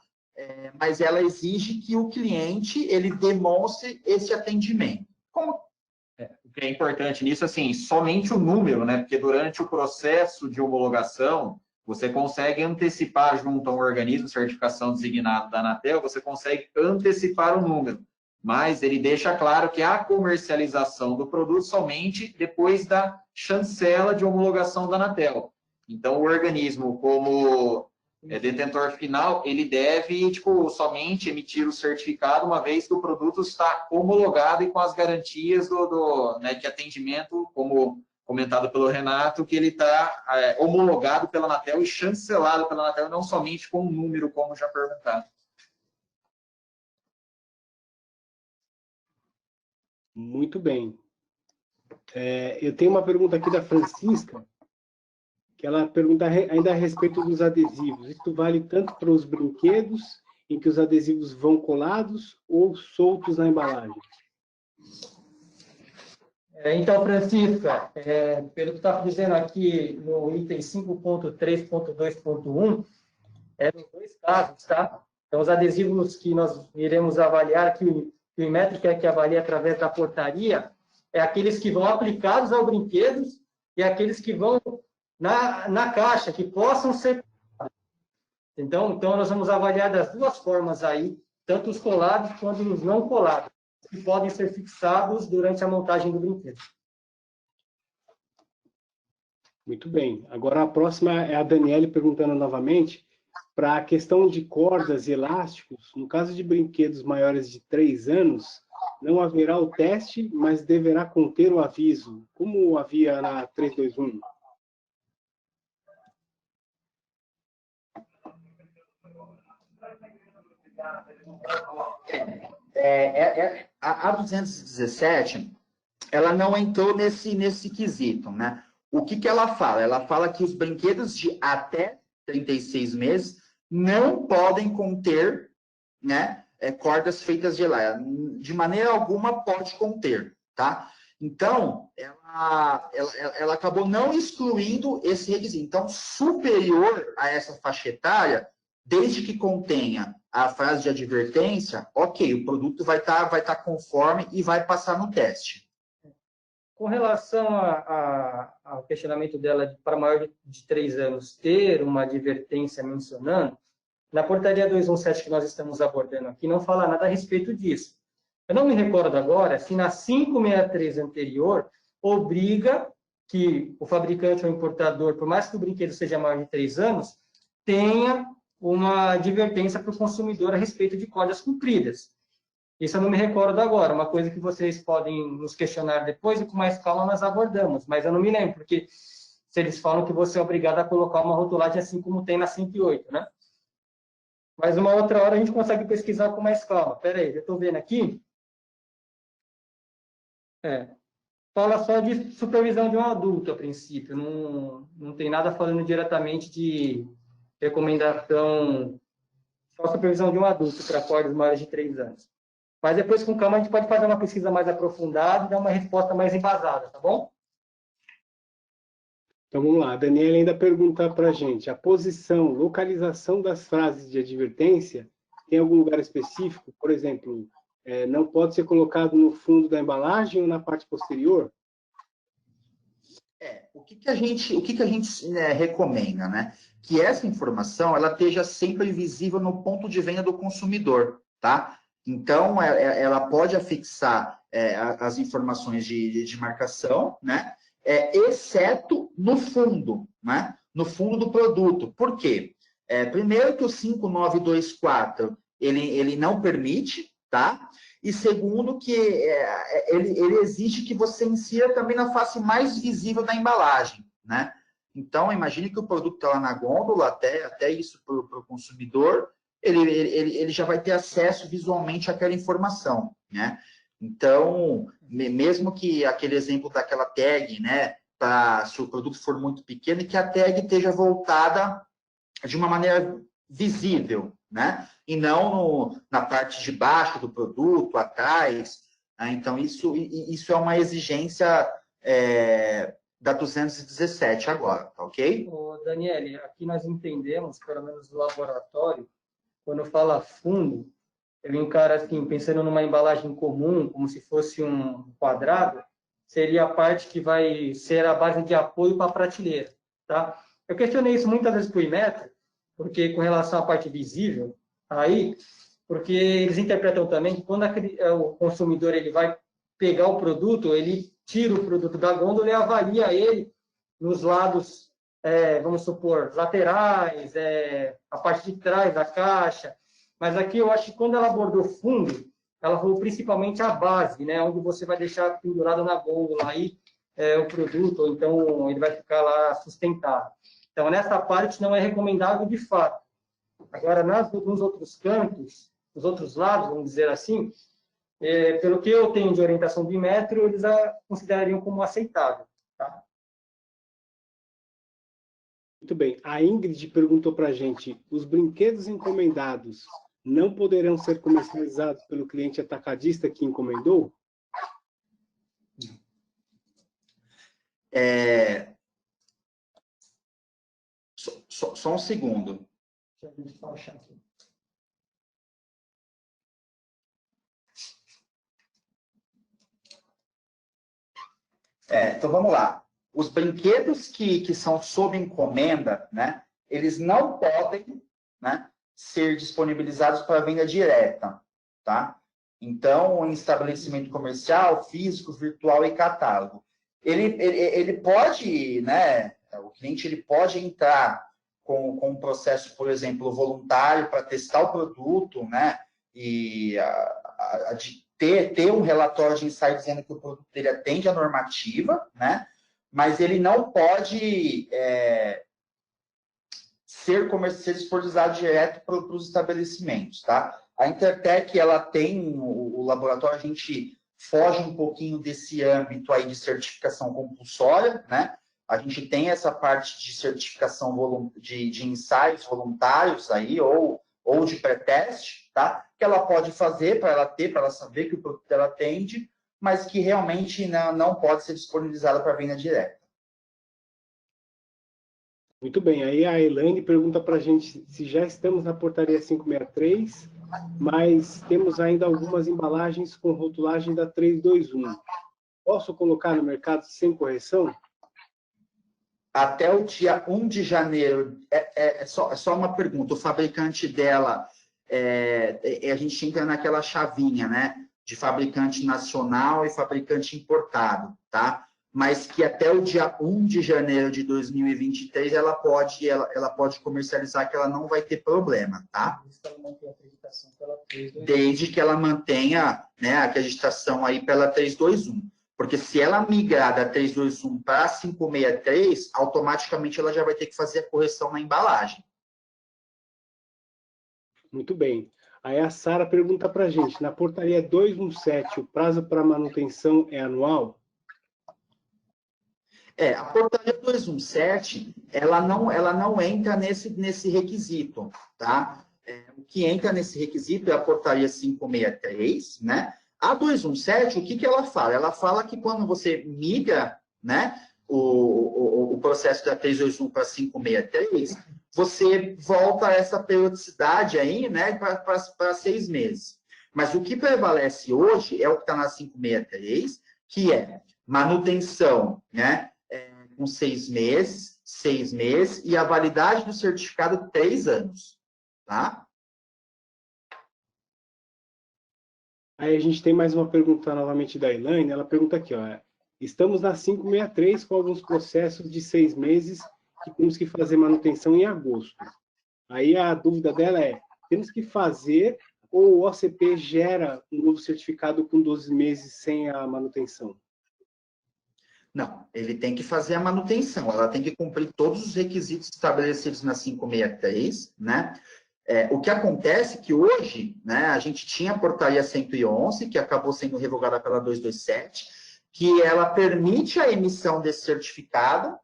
Mas ela exige que o cliente ele demonstre esse atendimento. O que é importante nisso, assim, somente o número, né? Porque durante o processo de homologação, você consegue antecipar junto a um organismo de certificação designado da Anatel, você consegue antecipar o número. Mas ele deixa claro que a comercialização do produto somente depois da chancela de homologação da Anatel. Então, o organismo, como detentor final, ele deve somente emitir o certificado uma vez que o produto está homologado e com as garantias de atendimento, como comentado pelo Renato, que ele está homologado pela Anatel e chancelado pela Anatel, não somente com um número, como já perguntado. Muito bem. Eu tenho uma pergunta aqui da Francisca, que ela pergunta ainda a respeito dos adesivos. Isso vale tanto para os brinquedos, em que os adesivos vão colados ou soltos na embalagem? Então, Francisca, pelo que está dizendo aqui no item 5.3.2.1, nos dois casos, tá? Então, os adesivos que nós iremos avaliar, que o Inmetro quer que avalie através da portaria, é aqueles que vão aplicados aos brinquedos e aqueles que vão na caixa, que possam ser. Então, nós vamos avaliar das duas formas aí, tanto os colados quanto os não colados, que podem ser fixados durante a montagem do brinquedo. Muito bem. Agora a próxima é a Daniele perguntando novamente para a questão de cordas e elásticos. No caso de brinquedos maiores de 3 anos, não haverá o teste, mas deverá conter o aviso, como havia na 321. A 217, ela não entrou nesse quesito, né? O que ela fala? Ela fala que os brinquedos de até 36 meses não podem conter, né, cordas feitas de elásticos. De maneira alguma pode conter, tá? Então, ela acabou não excluindo esse requisito. Então, superior a essa faixa etária, desde que contenha a frase de advertência, ok, o produto vai estar conforme e vai passar no teste. Com relação ao questionamento dela para maior de 3 anos ter uma advertência mencionando, na portaria 217 que nós estamos abordando aqui, não fala nada a respeito disso. Eu não me recordo agora se na 563 anterior obriga que o fabricante ou importador, por mais que o brinquedo seja maior de 3 anos, tenha uma advertência para o consumidor a respeito de cordas compridas. Isso eu não me recordo agora, uma coisa que vocês podem nos questionar depois e com mais calma nós abordamos, mas eu não me lembro, porque se eles falam que você é obrigado a colocar uma rotulagem assim como tem na 108, né? Mas uma outra hora a gente consegue pesquisar com mais calma. Espera aí, eu estou vendo aqui. Fala só de supervisão de um adulto, a princípio. Não tem nada falando diretamente de recomendação, só supervisão de um adulto para cordas maiores de 3 anos. Mas depois, com calma, a gente pode fazer uma pesquisa mais aprofundada e dar uma resposta mais embasada, tá bom? Então, vamos lá. A Daniela ainda pergunta para a gente, a posição, localização das frases de advertência tem algum lugar específico? Por exemplo, não pode ser colocado no fundo da embalagem ou na parte posterior? O que a gente recomenda, né? Que essa informação ela esteja sempre visível no ponto de venda do consumidor, tá? Então, ela pode afixar as informações de marcação, né? Exceto no fundo, né? No fundo do produto. Por quê? Primeiro que o 5924 ele não permite, tá? E segundo que ele exige que você insira também na face mais visível da embalagem, né? Então, imagine que o produto está lá na gôndola, até isso para o consumidor, ele já vai ter acesso visualmente àquela informação, né? Então, mesmo que aquele exemplo daquela tag, né, se o produto for muito pequeno, que a tag esteja voltada de uma maneira visível, né? E não na parte de baixo do produto, atrás. Né? Então, isso é uma exigência da 217 agora, tá ok? Ô, Daniele, aqui nós entendemos, pelo menos do laboratório, quando fala fundo, eu encaro assim, pensando numa embalagem comum, como se fosse um quadrado, seria a parte que vai ser a base de apoio para a prateleira, tá? Eu questionei isso muitas vezes por Inmetro, porque com relação à parte visível, aí, porque eles interpretam também que quando o consumidor ele vai pegar o produto, ele tira o produto da gôndola e avalia ele nos lados, vamos supor, laterais, a parte de trás da caixa. Mas aqui eu acho que quando ela abordou fundo, ela falou principalmente a base, né, onde você vai deixar pendurado na gôndola aí o produto, ou então ele vai ficar lá sustentado. Então, nessa parte não é recomendável de fato. Agora, nos outros cantos, nos outros lados, vamos dizer assim, pelo que eu tenho de orientação do Inmetro, eles a considerariam como aceitável. Tá? Muito bem. A Ingrid perguntou para a gente, os brinquedos encomendados não poderão ser comercializados pelo cliente atacadista que encomendou? Só um segundo. Deixa eu achar aqui. Então, vamos lá. Os brinquedos que são sob encomenda, né, eles não podem, né, ser disponibilizados para venda direta, tá? Então, em estabelecimento comercial, físico, virtual e catálogo. Ele pode, né, o cliente ele pode entrar com um processo, por exemplo, voluntário para testar o produto, né, e ter um relatório de ensaio dizendo que o produto dele atende à normativa, né, mas ele não pode ser exportado direto para os estabelecimentos, tá? A Intertec, ela tem o laboratório, a gente foge um pouquinho desse âmbito aí de certificação compulsória, né? A gente tem essa parte de certificação de ensaios voluntários aí, ou de pré-teste, tá? Que ela pode fazer para ela saber que o produto dela atende, mas que realmente não pode ser disponibilizada para venda direta. Muito bem. Aí a Elaine pergunta para a gente se já estamos na portaria 563, mas temos ainda algumas embalagens com rotulagem da 321. Posso colocar no mercado sem correção? Até o dia 1 de janeiro, só uma pergunta, o fabricante dela, a gente entra naquela chavinha, né, de fabricante nacional e fabricante importado, tá? Mas que até o dia 1 de janeiro de 2023 ela pode comercializar, que ela não vai ter problema, tá? Desde que ela mantenha, né, a acreditação aí pela 321. Porque se ela migrar da 321 para a 563, automaticamente ela já vai ter que fazer a correção na embalagem. Muito bem. Aí a Sara pergunta para a gente, na portaria 217, o prazo para manutenção é anual? A portaria 217, ela não entra nesse requisito, tá? O que entra nesse requisito é a portaria 563, né? A 217, o que ela fala? Ela fala que quando você migra, né, o processo da 321 para 563, você volta a essa periodicidade aí, né, para 6 meses. Mas o que prevalece hoje é o que está na 563, que é manutenção, né, com 6 meses, e a validade do certificado 3 anos, tá? Aí a gente tem mais uma pergunta novamente da Elaine, ela pergunta aqui, ó, estamos na 563 com alguns processos de 6 meses que temos que fazer manutenção em agosto. Aí a dúvida dela é, temos que fazer ou o OCP gera um novo certificado com 12 meses sem a manutenção? Não, ele tem que fazer a manutenção, ela tem que cumprir todos os requisitos estabelecidos na 563, né? O que acontece é que hoje, né, a gente tinha a portaria 111, que acabou sendo revogada pela 227, que ela permite a emissão desse certificado,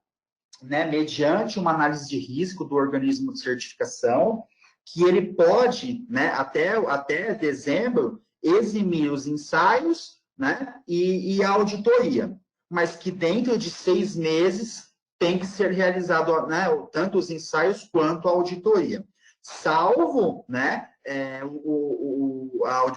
né, mediante uma análise de risco do organismo de certificação, que ele pode, né, até dezembro, eximir os ensaios, né, e a auditoria. mas que dentro de 6 meses tem que ser realizado, né, tanto os ensaios quanto a auditoria. Salvo, né,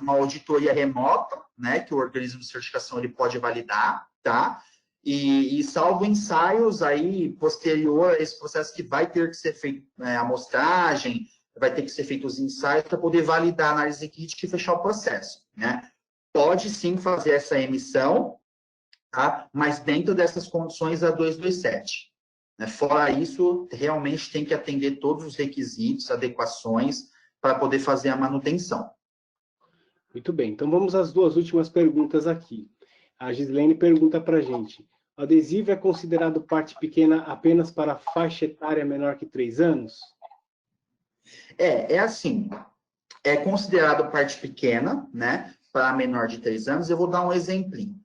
uma auditoria remota, né, que o organismo de certificação ele pode validar, tá? E salvo ensaios aí posterior a esse processo que vai ter que ser feito, né, a amostragem, vai ter que ser feito os ensaios para poder validar a análise crítica e fechar o processo, né? Pode sim fazer essa emissão, tá? Mas dentro dessas condições a 227. Né? Fora isso, realmente tem que atender todos os requisitos, adequações, para poder fazer a manutenção. Muito bem, então vamos às duas últimas perguntas aqui. A Gislene pergunta para a gente: o adesivo é considerado parte pequena apenas para faixa etária menor que 3 anos? É assim, é considerado parte pequena, né, para menor de 3 anos. Eu vou dar um exemplinho.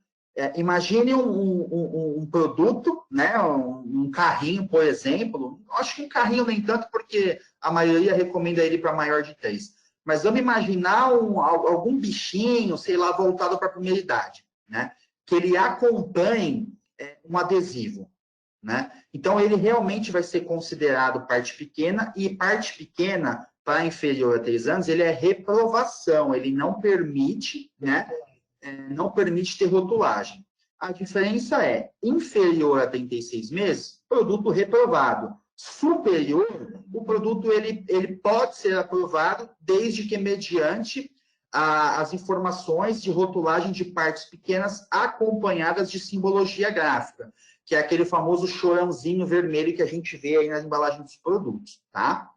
Imagine um produto, né, um carrinho, por exemplo. Acho que um carrinho nem tanto, porque a maioria recomenda ele para maior de 3. Mas vamos imaginar algum bichinho, sei lá, voltado para a primeira idade, né, que ele acompanhe um adesivo, né? Então, ele realmente vai ser considerado parte pequena, e parte pequena, para inferior a 3 anos, ele é reprovação, ele não permite, né, não permite ter rotulagem. A diferença é, inferior a 36 meses, produto reprovado. Superior, o produto ele pode ser aprovado desde que mediante as informações de rotulagem de partes pequenas acompanhadas de simbologia gráfica, que é aquele famoso chorãozinho vermelho que a gente vê aí na embalagem dos produtos, tá?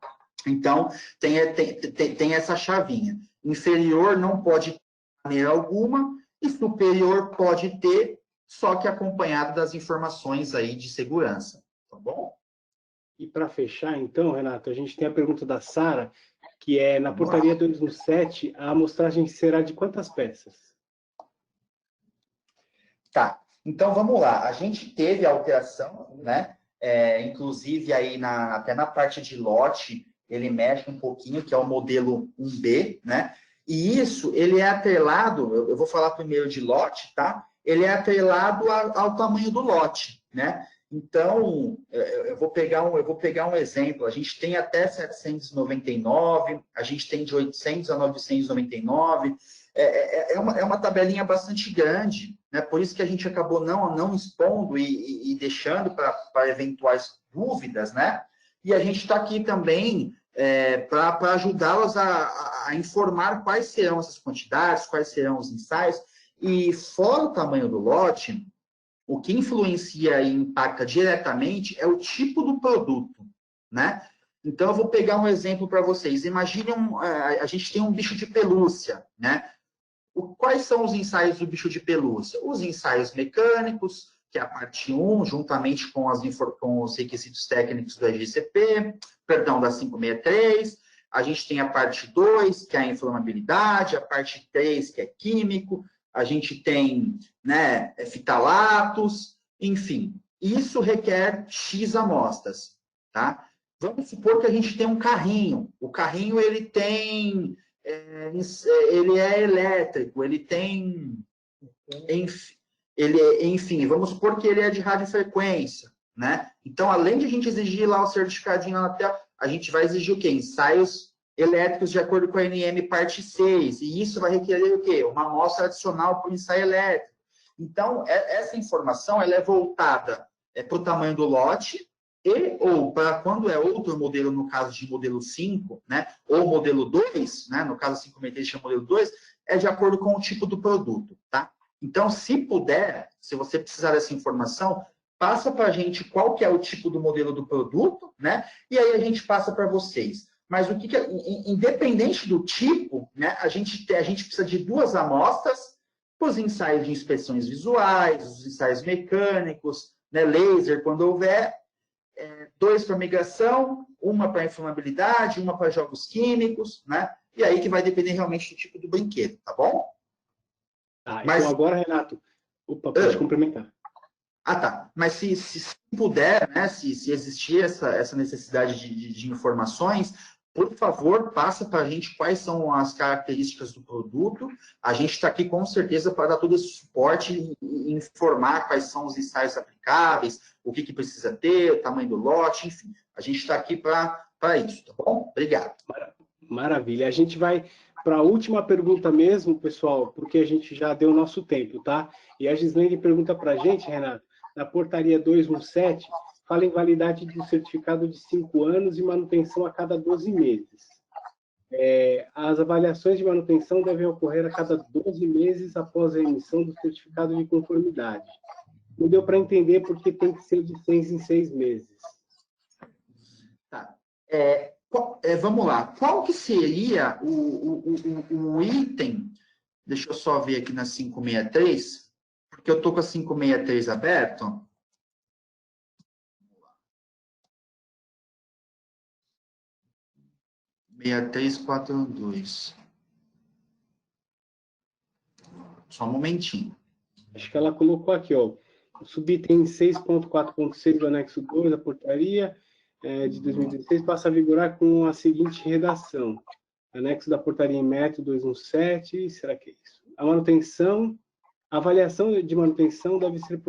Então, tem essa chavinha. Inferior não pode ter de maneira alguma, e superior pode ter, só que acompanhado das informações aí de segurança, tá bom? E para fechar, então, Renato, a gente tem a pergunta da Sara, que é, na portaria 217, a amostragem será de quantas peças? Tá, então vamos lá. A gente teve alteração, né? Inclusive aí até na parte de lote, ele mexe um pouquinho, que é o modelo 1B, né? E isso, ele é atrelado, eu vou falar primeiro de lote, tá? Ele é atrelado ao tamanho do lote, né? Então, eu vou pegar um exemplo. A gente tem até 799, a gente tem de 800 a 999. É uma tabelinha bastante grande, né? Por isso que a gente acabou não expondo e deixando para eventuais dúvidas, né? E a gente está aqui também para ajudá-los a informar quais serão essas quantidades, quais serão os ensaios. E fora o tamanho do lote, o que influencia e impacta diretamente é o tipo do produto, né? Então, eu vou pegar um exemplo para vocês. Imagine a gente tem um bicho de pelúcia, né? Quais são os ensaios do bicho de pelúcia? Os ensaios mecânicos, que é a parte 1, juntamente com os requisitos técnicos do EGCP, perdão, da 563. A gente tem a parte 2, que é a inflamabilidade, a parte 3, que é químico. A gente tem, né, fitalatos, enfim. Isso requer X amostras, tá? Vamos supor que a gente tem um carrinho. O carrinho, ele tem... ele é elétrico, ele tem... Enfim, vamos supor que ele é de radiofrequência, né? Então, além de a gente exigir lá o certificadinho na tela, a gente vai exigir o quê? Ensaios elétricos de acordo com a NM parte 6. E isso vai requerer o quê? Uma amostra adicional para o ensaio elétrico. Então, essa informação ela é voltada para o tamanho do lote ou para quando é outro modelo, no caso de modelo 5, né? Ou modelo 2, né? No caso 563 chama modelo 2, é de acordo com o tipo do produto, tá? Então, se puder, se você precisar dessa informação, passa para a gente qual que é o tipo do modelo do produto, né? E aí a gente passa para vocês. Mas o que independente do tipo, né, a gente precisa de 2 amostras para os ensaios de inspeções visuais, os ensaios mecânicos, né, laser, quando houver, 2 para migração, uma para inflamabilidade, uma para jogos químicos, né? E aí que vai depender realmente do tipo do brinquedo, tá bom? Então agora, Renato, pode complementar. Tá. Mas se puder, né, se existir essa necessidade de informações, por favor, passa para a gente quais são as características do produto. A gente está aqui, com certeza, para dar todo esse suporte e informar quais são os ensaios aplicáveis, o que precisa ter, o tamanho do lote, enfim. A gente está aqui para isso, tá bom? Obrigado. Maravilha. A gente vai para a última pergunta mesmo, pessoal, porque a gente já deu o nosso tempo, tá? E a Gislene pergunta para a gente, Renato, na portaria 217, fala em validade do certificado de 5 anos e manutenção a cada 12 meses. As avaliações de manutenção devem ocorrer a cada 12 meses após a emissão do certificado de conformidade. Não deu para entender porque tem que ser de 6 em 6 meses. Tá. Vamos lá. Qual que seria o item? Deixa eu só ver aqui na 563, porque eu estou com a 563 aberto. 6342. Só um momentinho. Acho que ela colocou aqui, ó. O subitem 6.4.6 do anexo 2 da portaria de 2016 passa a vigorar com a seguinte redação. Anexo da portaria em método 217, será que é isso? A avaliação de manutenção deve ser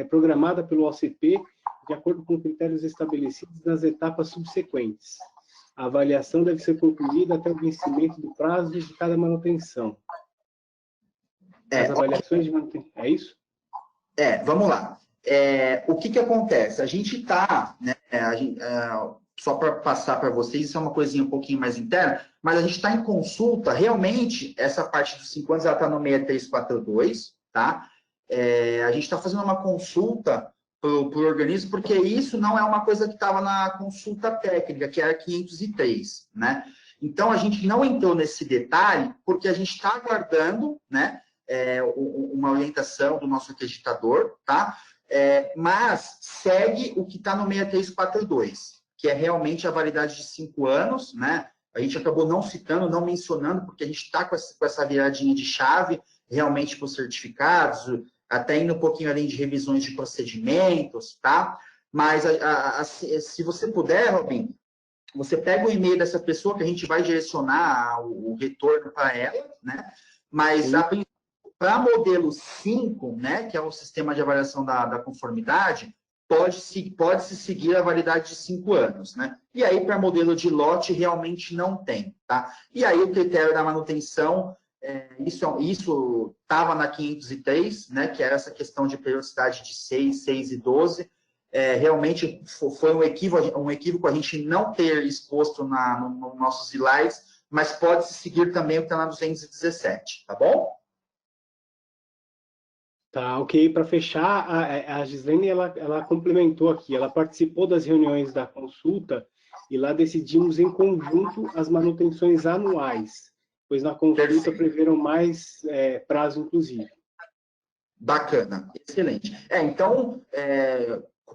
programada pelo OCP de acordo com critérios estabelecidos nas etapas subsequentes. A avaliação deve ser concluída até o vencimento do prazo de cada manutenção. As avaliações de manutenção... É isso? Vamos lá. O que acontece? A gente está, né, só para passar para vocês, isso é uma coisinha um pouquinho mais interna, mas a gente está em consulta, realmente, essa parte dos 5 anos, ela está no 6342, tá? A gente está fazendo uma consulta para o organismo, porque isso não é uma coisa que estava na consulta técnica, que era 503, né? Então, a gente não entrou nesse detalhe, porque a gente está aguardando, né, uma orientação do nosso acreditador, tá? Mas segue o que está no 6342, que é realmente a validade de 5 anos, né? A gente acabou não citando, não mencionando, porque a gente está com essa viradinha de chave realmente para os certificados, até indo um pouquinho além de revisões de procedimentos, tá? Mas se você puder, Robin, você pega o e-mail dessa pessoa que a gente vai direcionar o retorno para ela, né? Mas para modelo 5, né, que é o sistema de avaliação da conformidade, pode-se seguir a validade de 5 anos, né? E aí, para modelo de lote, realmente não tem, tá? E aí, o critério da manutenção, isso estava na 503, né, que era essa questão de periodicidade de 6, 6 e 12. Realmente foi um equívoco a gente não ter exposto nos nossos slides, mas pode-se seguir também o que está na 217, tá bom? Tá, ok. Para fechar, a Gislene, ela complementou aqui, ela participou das reuniões da consulta e lá decidimos em conjunto as manutenções anuais, pois na consulta preveram mais prazo, inclusive. Bacana, excelente. Então,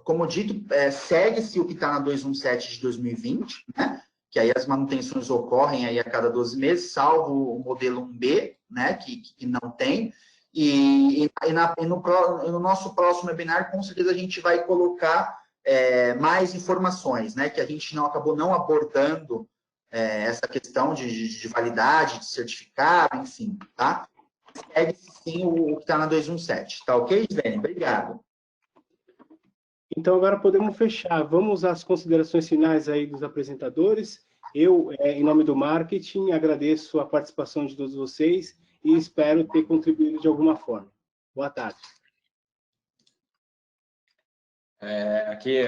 como dito, segue-se o que está na 217 de 2020, né? Que aí as manutenções ocorrem aí a cada 12 meses, salvo o modelo 1B, né? Que não tem. E no nosso próximo webinar, com certeza, a gente vai colocar mais informações, né? Que a gente acabou não abordando essa questão de validade, de certificado, enfim, tá? Segue-se sim o que está na 217. Tá ok, Gislene? Obrigado. Então, agora podemos fechar. Vamos às considerações finais aí dos apresentadores. Eu, em nome do marketing, agradeço a participação de todos vocês e espero ter contribuído de alguma forma. Boa tarde. Aqui,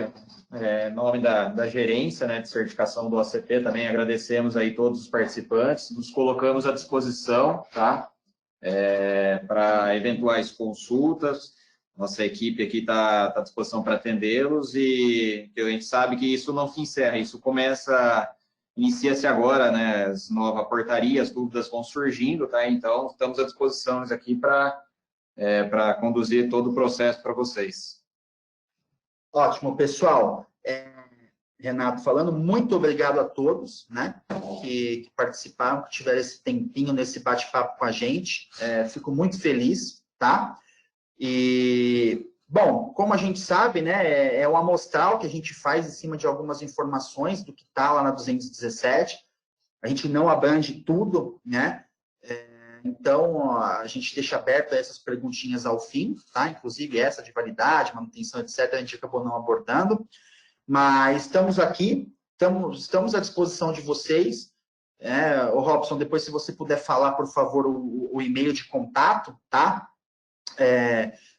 em nome da gerência, né, de certificação do OCP, também agradecemos aí todos os participantes, nos colocamos à disposição, tá? Para eventuais consultas. Nossa equipe aqui está à disposição para atendê-los e a gente sabe que isso não se encerra, isso inicia-se agora, né, as novas portarias, as dúvidas vão surgindo, tá? Então, estamos à disposição aqui para conduzir todo o processo para vocês. Ótimo, pessoal. Renato falando, muito obrigado a todos, né, que participaram, que tiveram esse tempinho nesse bate-papo com a gente. Fico muito feliz, tá? E Bom, como a gente sabe, né, é um amostral que a gente faz em cima de algumas informações do que está lá na 217. A gente não abrange tudo, né? Então, a gente deixa aberto essas perguntinhas ao fim, tá? Inclusive essa de validade, manutenção, etc., a gente acabou não abordando. Mas estamos aqui, estamos à disposição de vocês. O Robson, depois, se você puder falar, por favor, o e-mail de contato, tá?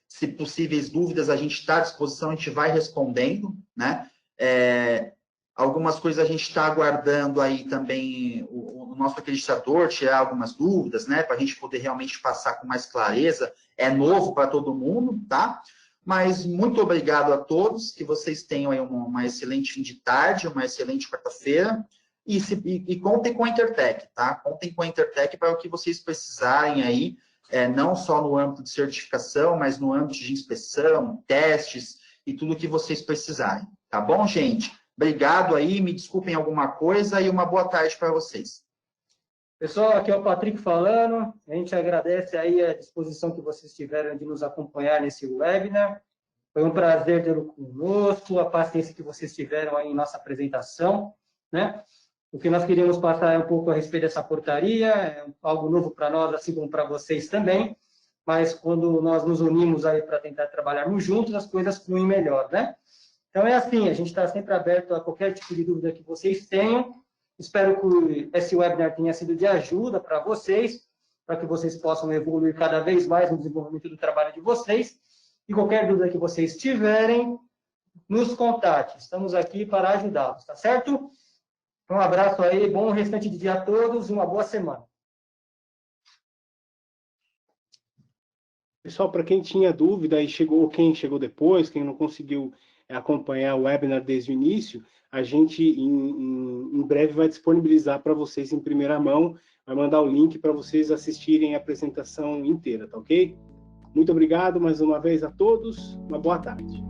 Se possíveis dúvidas, a gente está à disposição, a gente vai respondendo, né? Algumas coisas a gente está aguardando aí também o nosso acreditador tirar algumas dúvidas, né? Para a gente poder realmente passar com mais clareza. É novo para todo mundo, tá? Mas muito obrigado a todos, que vocês tenham aí uma excelente fim de tarde, uma excelente quarta-feira. E contem com a Intertech, tá? Contem com a Intertech para o que vocês precisarem aí, não só no âmbito de certificação, mas no âmbito de inspeção, testes e tudo o que vocês precisarem. Tá bom, gente? Obrigado aí, me desculpem alguma coisa e uma boa tarde para vocês. Pessoal, aqui é o Patrick falando. A gente agradece aí a disposição que vocês tiveram de nos acompanhar nesse webinar. Foi um prazer tê-lo conosco, a paciência que vocês tiveram aí em nossa apresentação, né? O que nós queríamos passar é um pouco a respeito dessa portaria, é algo novo para nós, assim como para vocês também, mas quando nós nos unimos aí para tentar trabalharmos juntos, as coisas fluem melhor, né? Então é assim, a gente está sempre aberto a qualquer tipo de dúvida que vocês tenham. Espero que esse webinar tenha sido de ajuda para vocês, para que vocês possam evoluir cada vez mais no desenvolvimento do trabalho de vocês. E qualquer dúvida que vocês tiverem, nos contate. Estamos aqui para ajudá-los, tá certo? Um abraço aí, bom restante de dia a todos e uma boa semana. Pessoal, para quem tinha dúvida e quem chegou depois, quem não conseguiu acompanhar o webinar desde o início, a gente em breve vai disponibilizar para vocês em primeira mão, vai mandar o link para vocês assistirem a apresentação inteira, tá ok? Muito obrigado mais uma vez a todos, uma boa tarde.